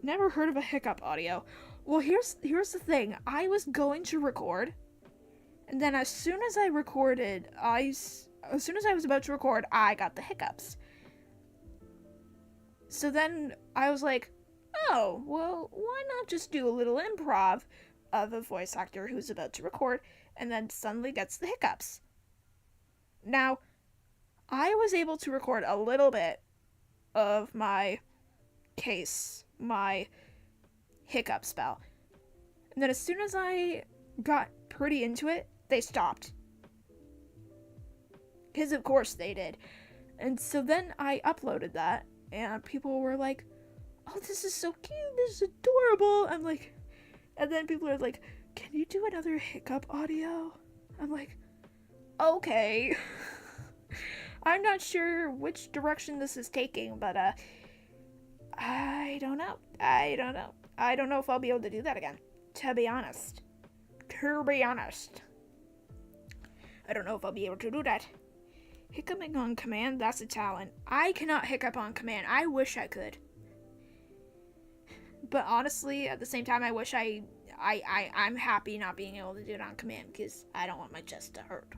Never heard of a hiccup audio. Well, here's the thing. I was going to record, and then as soon as I was about to record, I got the hiccups. So then I was like, oh, well, why not just do a little improv of a voice actor who's about to record and then suddenly gets the hiccups. Now, I was able to record a little bit of my hiccup spell. And then as soon as I got pretty into it, they stopped. Because of course they did. And so then I uploaded that, and people were like, oh, this is so cute, this is adorable. I'm like, and then people are like, can you do another hiccup audio? I'm like, okay. I'm not sure which direction this is taking, but I don't know. I don't know if I'll be able to do that again, to be honest. I don't know if I'll be able to do that. Hiccuping on command, that's a talent. I cannot hiccup on command. I wish I could. But honestly, at the same time, I wish I'm happy not being able to do it on command because I don't want my chest to hurt.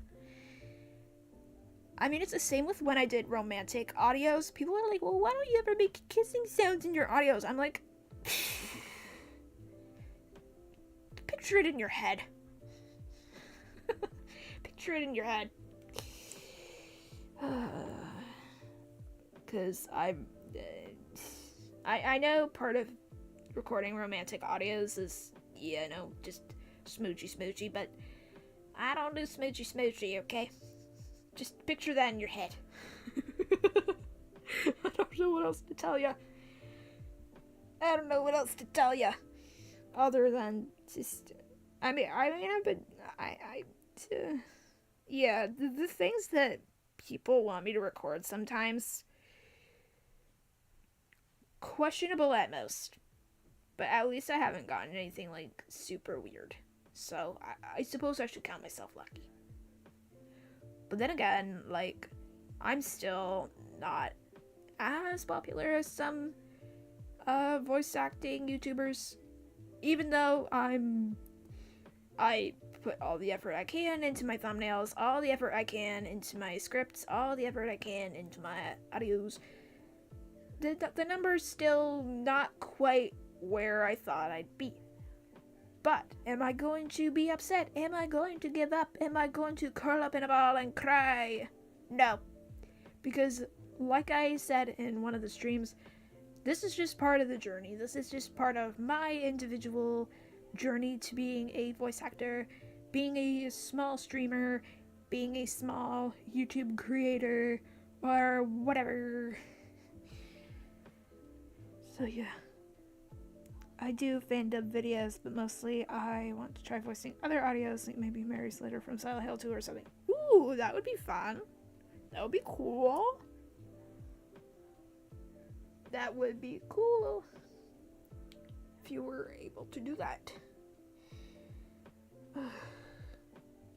I mean, it's the same with when I did romantic audios. People are like, well, why don't you ever make kissing sounds in your audios? I'm like, picture it in your head. Picture it in your head. Because I know part of recording romantic audios is, just smoochy, but I don't do smoochy, okay? Just picture that in your head. I don't know what else to tell you. Other than just, the things that people want me to record sometimes, questionable at most, but at least I haven't gotten anything like super weird, so I suppose I should count myself lucky. But then again, like, I'm still not as popular as some voice acting YouTubers, even though I put all the effort I can into my thumbnails, all the effort I can into my scripts, all the effort I can into my audios. The number's still not quite where I thought I'd be. But am I going to be upset? Am I going to give up? Am I going to curl up in a ball and cry? No. Because, like I said in one of the streams, this is just part of the journey. This is just part of my individual journey to being a voice actor, being a small streamer, being a small YouTube creator, or whatever. So yeah. I do fandom videos, but mostly I want to try voicing other audios, like maybe Mary Slater from Silent Hill 2 or something. Ooh, that would be fun. That would be cool. That would be cool if you were able to do that.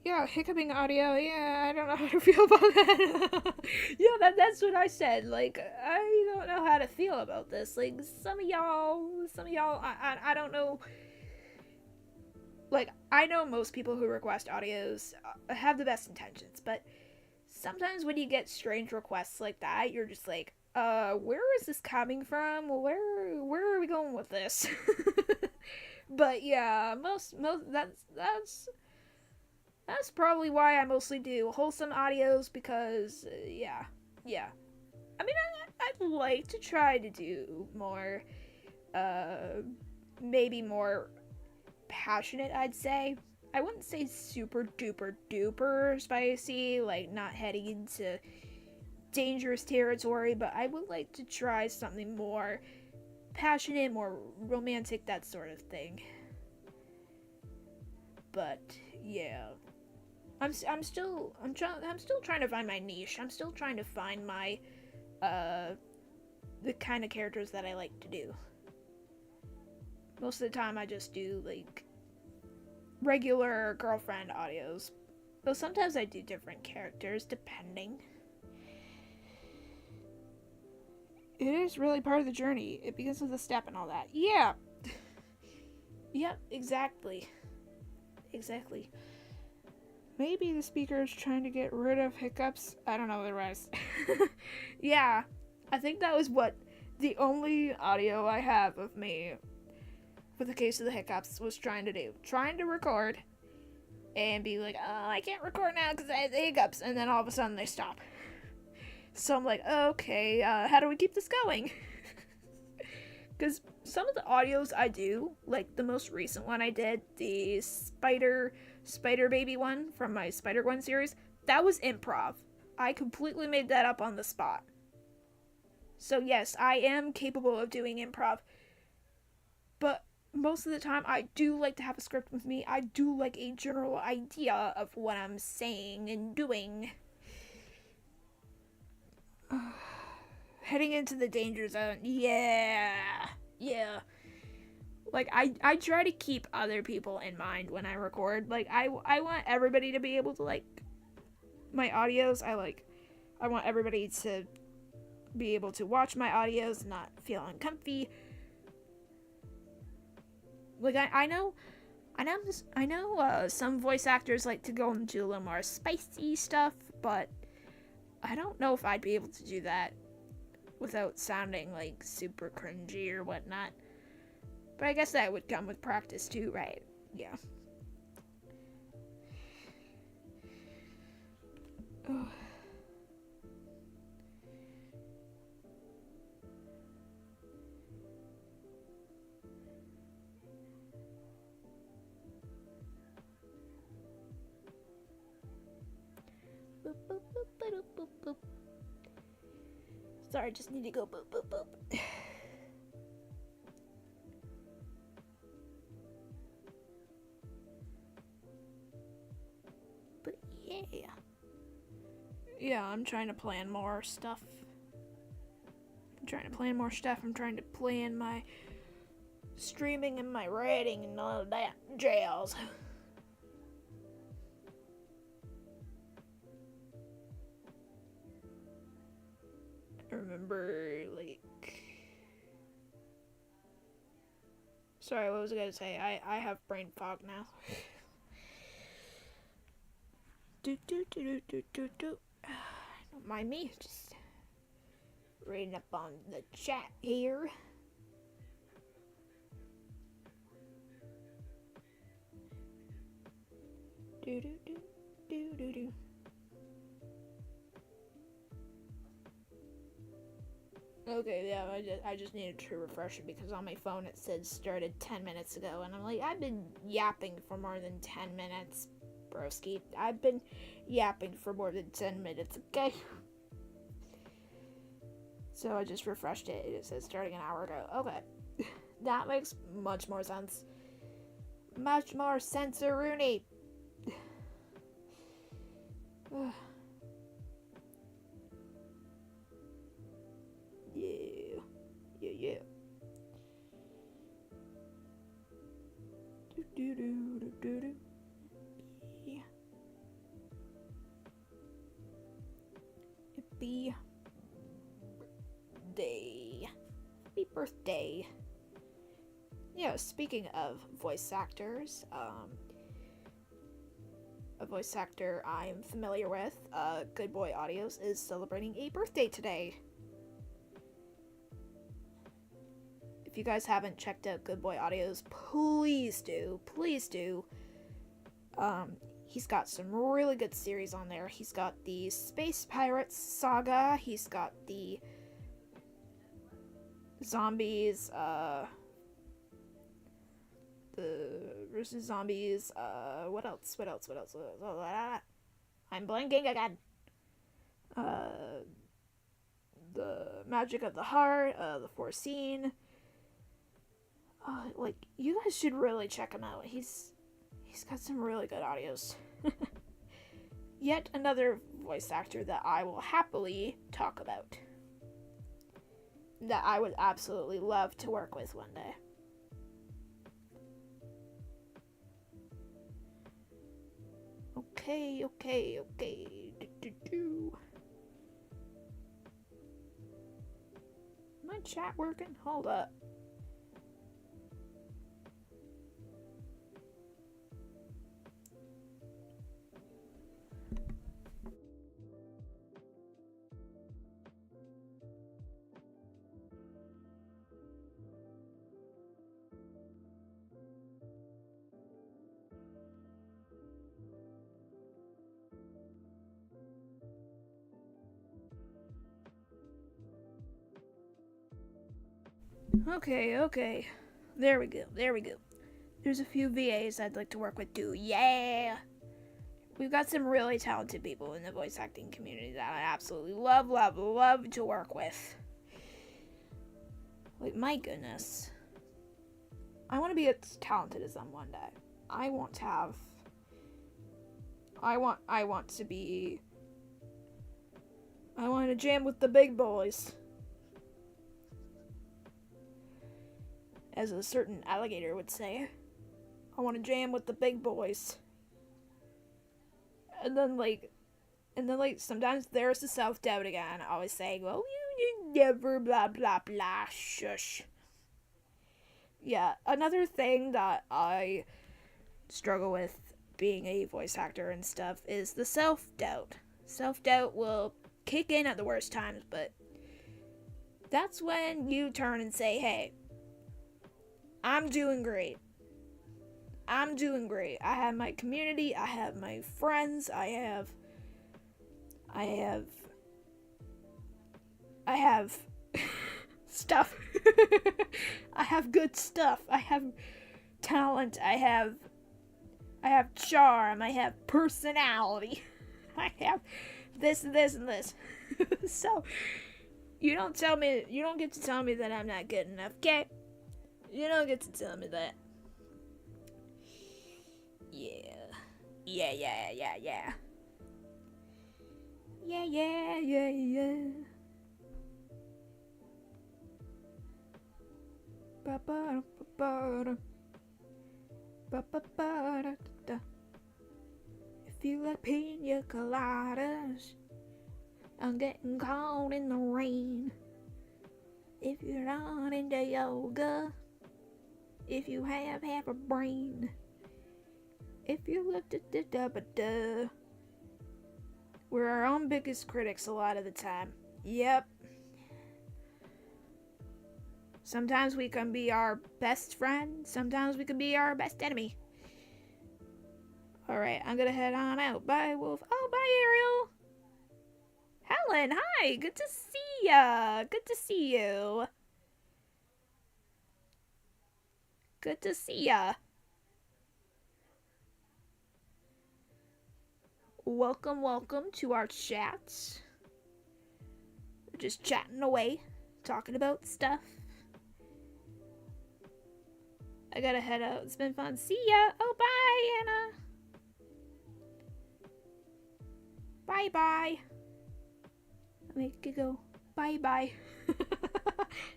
Yeah, hiccuping audio, yeah, I don't know how to feel about that. Yeah, that's what I said. Like, I don't know how to feel about this. Like, some of y'all, I don't know. Like, I know most people who request audios have the best intentions, but sometimes when you get strange requests like that, you're just like, where is this coming from? Where are we going with this? But yeah, most that's probably why I mostly do wholesome audios, because, yeah. I mean, I'd like to try to do more, maybe more passionate, I'd say. I wouldn't say super duper duper spicy, like not heading into dangerous territory, but I would like to try something more passionate, more romantic, that sort of thing. But, yeah. I'm still trying to find my niche. I'm still trying to find my the kind of characters that I like to do. Most of the time I just do like regular girlfriend audios. Though sometimes I do different characters depending. It is really part of the journey. It begins with a step and all that. Yeah. Yep, exactly. Exactly. Maybe the speaker is trying to get rid of hiccups. I don't know the rest. Yeah. I think that was what the only audio I have of me with the case of the hiccups was trying to do. Trying to record and be like, oh, I can't record now because I have the hiccups. And then all of a sudden they stop. So I'm like, okay, how do we keep this going? Because some of the audios I do, like the most recent one I did, the Spider Baby one from my Spider-Gwen series, that was improv. I completely made that up on the spot. So yes, I am capable of doing improv. But most of the time, I do like to have a script with me. I do like a general idea of what I'm saying and doing. Heading into the danger zone. Yeah. Like, I try to keep other people in mind when I record. Like, I want everybody to be able to, like, my audios. I want everybody to be able to watch my audios and not feel uncomfy. Like, I know some voice actors like to go into a little more spicy stuff, but I don't know if I'd be able to do that without sounding like super cringy or whatnot. But I guess that would come with practice too, right? Yeah. Oh. Boop, boop, boop, boop, boop, boop. Sorry, I just need to go boop, boop, boop. But yeah. Yeah, I'm trying to plan more stuff. I'm trying to plan my streaming and my writing and all of that jazz. I remember, like... Sorry, what was I gonna say? I have brain fog now. Don't mind me, just reading up on the chat here. Okay, yeah, I just needed to refresh it because on my phone it said started 10 minutes ago, and I'm like, I've been yapping for more than 10 minutes, broski. I've been yapping for more than 10 minutes, okay? So I just refreshed it. It says starting an hour ago. Okay. That makes much more sense. Much more sense-a-rooney. Yeah. Do. Yeah. Happy birthday. Yeah, speaking of voice actors, a voice actor I'm familiar with, Good Boy Audios, is celebrating a birthday today. If you guys haven't checked out Good Boy Audios, please do. He's got some really good series on there. He's got the Space Pirates saga. He's got the zombies, the versus zombies, what else? I'm blanking again. The Magic of the Heart, the Foreseen. Like, you guys should really check him out. He's got some really good audios. Yet another voice actor that I will happily talk about. That I would absolutely love to work with one day. Okay. Do. My chat working? Hold up. Okay. There we go. There's a few VAs I'd like to work with too. Yeah! We've got some really talented people in the voice acting community that I absolutely love to work with. Like, my goodness. I want to be as talented as them one day. I want to jam with the big boys. As a certain alligator would say. I want to jam with the big boys. And then, sometimes there's the self-doubt again. Always saying, well, you never blah, blah, blah, shush. Yeah, another thing that I struggle with being a voice actor and stuff is the self-doubt. Self-doubt will kick in at the worst times, but that's when you turn and say, hey, I'm doing great. I have my community, I have my friends, I have stuff. I have good stuff. I have talent. I have charm. I have personality. I have this, and this. So, you don't get to tell me that I'm not good enough, okay? You don't get to tell me that. Yeah. If you like pina coladas, I'm getting caught in the rain. If you're not into yoga, if you have half a brain, if you looked at the da-ba-da, we're our own biggest critics a lot of the time. Yep. Sometimes we can be our best friend, sometimes we can be our best enemy. Alright, I'm gonna head on out. Bye, Wolf. Oh, bye, Ariel. Helen, hi. Good to see ya. Good to see you. Good to see ya. Welcome to our chats. We're just chatting away, talking about stuff. I gotta head out. It's been fun. See ya. Oh, bye, Anna. Bye. Let me go. Bye.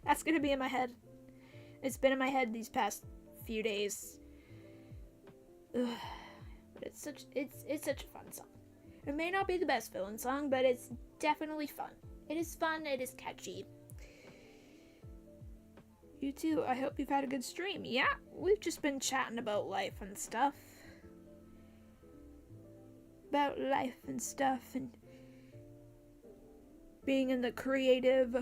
That's gonna be in my head. It's been in my head these past few days. Ugh. But it's such a fun song. It may not be the best villain song, but it's definitely fun. It is fun. It is catchy. You too. I hope you've had a good stream. Yeah, we've just been chatting about life and stuff. And being in the creative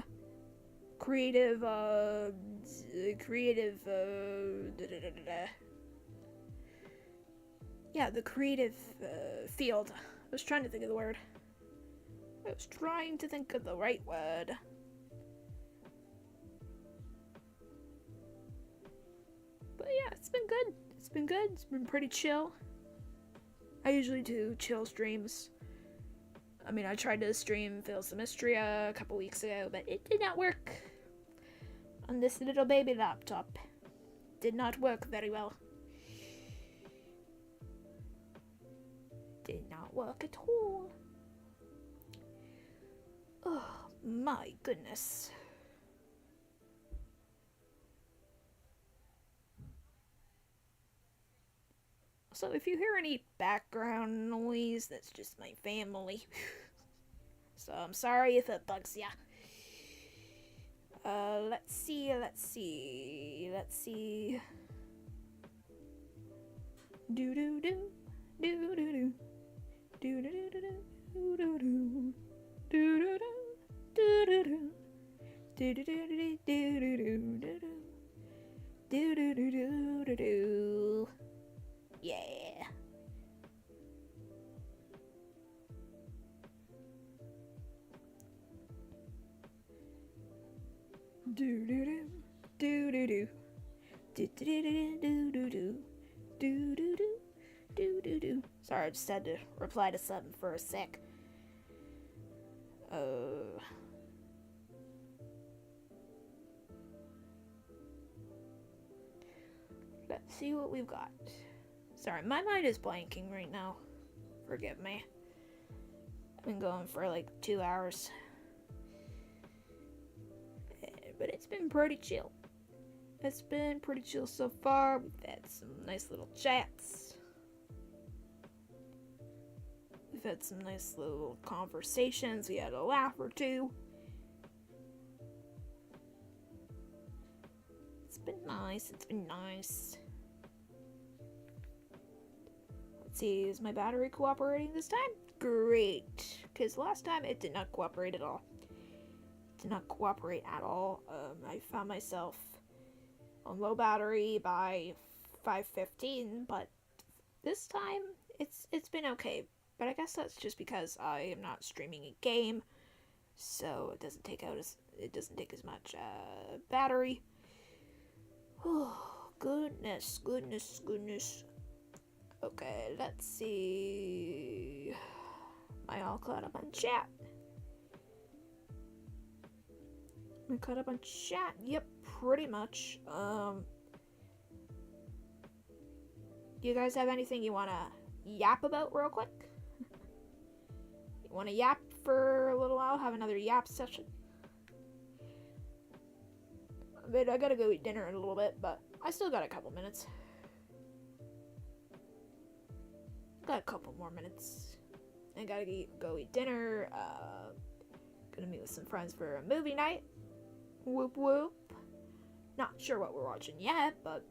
field. I was trying to think of the word. I was trying to think of the right word. But yeah, it's been good. It's been pretty chill. I usually do chill streams. I mean, I tried to stream Fails the Mystria a couple weeks ago, but it did not work on this little baby laptop. Did not work very well. Did not work at all. Oh my goodness. So if you hear any background noise, that's just my family. So I'm sorry if it bugs ya. Let's see. Do do do do do do do do do do do do do do do do do. Do do do do do do do do do do do do do do. Yeah. Do do do do do do do do do do do do do do do do do. Sorry, I just had to reply to something for a sec. Let's see what we've got. Sorry, my mind is blanking right now. Forgive me. I've been going for like 2 hours. But it's been pretty chill. It's been pretty chill so far. We've had some nice little chats. We've had some nice little conversations. We had a laugh or two. It's been nice. It's been nice. Let's see, is my battery cooperating this time? Great. Because last time it did not cooperate at all. Did not cooperate at all. I found myself on low battery by 5:15, but this time it's been okay. But I guess that's just because I am not streaming a game, so it doesn't take as much battery. Oh, goodness. Okay, let's see. Am I all caught up on chat? Am I caught up on chat? Yep, pretty much. You guys have anything you wanna yap about real quick? You wanna yap for a little while? Have another yap session? I mean, I gotta go eat dinner in a little bit, but I still got a couple minutes. Got a couple more minutes. I gotta go eat dinner. Gonna meet with some friends for a movie night. Whoop whoop. Not sure what we're watching yet, but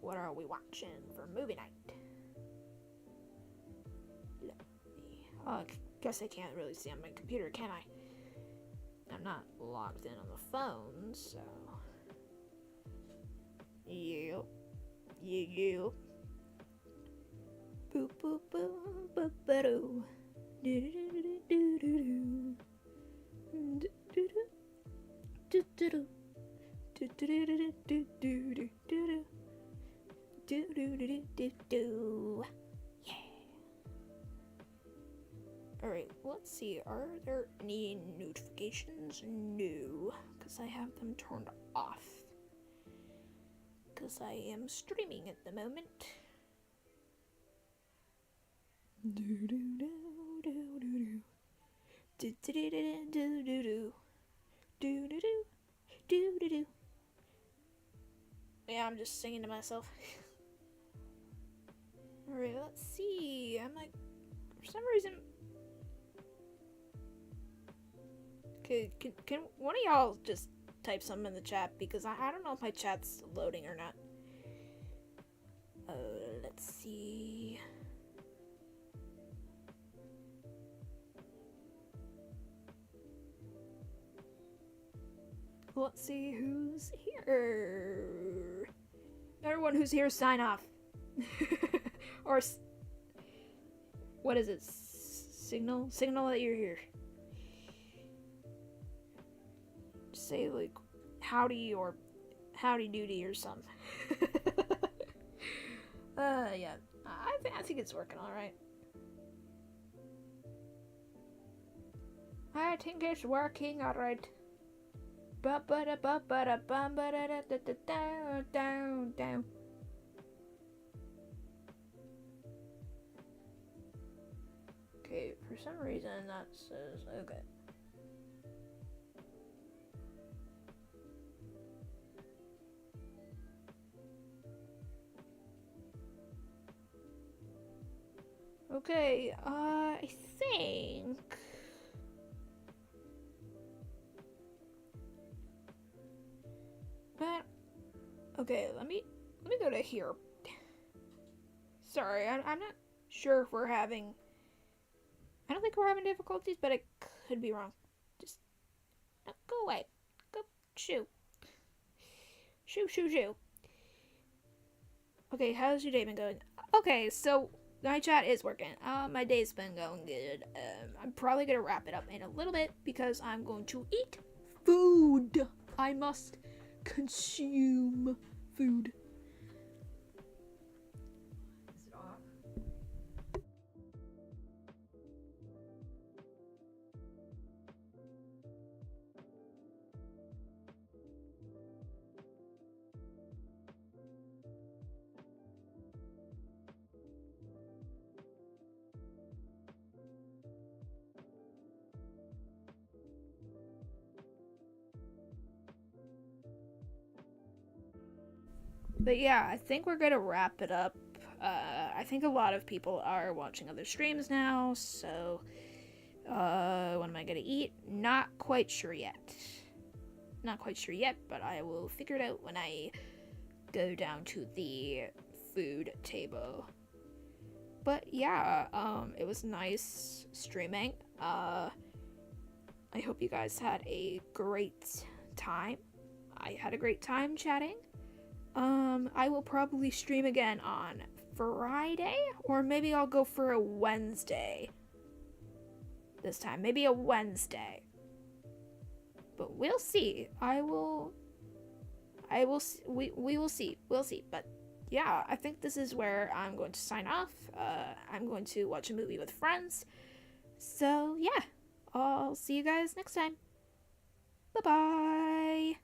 what are we watching for movie night? Let me. I guess I can't really see on my computer, can I? I'm not logged in on the phone, so. Yep. Boop boop boop boop ba-doo. Do do do do do do. Do do do do do. Do do do do do do do do. Do do do do do. Yeah. Alright, let's see. Are there any notifications? No, because I have them turned off. Because I am streaming at the moment. Do do do do do do. Do do do do do do do. Do do do do do do. Yeah, I'm just singing to myself. Alright, let's see. I'm like, for some reason. Okay, can one of y'all just type something in the chat, because I don't know if my chat's loading or not. Let's see. Let's see who's here. Everyone who's here, sign off. Or what is it? Signal that you're here. Say like howdy or howdy doody or something. Yeah. I think it's working all right. I think it's working all right. Down. Okay, for some reason that says okay. Okay, I think... But, okay, let me go to here. Sorry, I'm not sure if we're having... I don't think we're having difficulties, but I could be wrong. Just, no, go away. Go, shoo. Shoo, shoo, shoo. Okay, how's your day been going? Okay, so my chat is working. My day's been going good. I'm probably gonna wrap it up in a little bit because I'm going to eat food. I must consume food. Is it off? But yeah, I think we're gonna wrap it up. I think a lot of people are watching other streams now, so what am I gonna eat? Not quite sure yet. Not quite sure yet, but I will figure it out when I go down to the food table. But yeah, it was nice streaming. I hope you guys had a great time. I had a great time chatting. I will probably stream again on Friday, or maybe I'll go for a Wednesday this time. Maybe a Wednesday. But we'll see. We will see. We'll see. But yeah, I think this is where I'm going to sign off. I'm going to watch a movie with friends. So yeah, I'll see you guys next time. Bye-bye.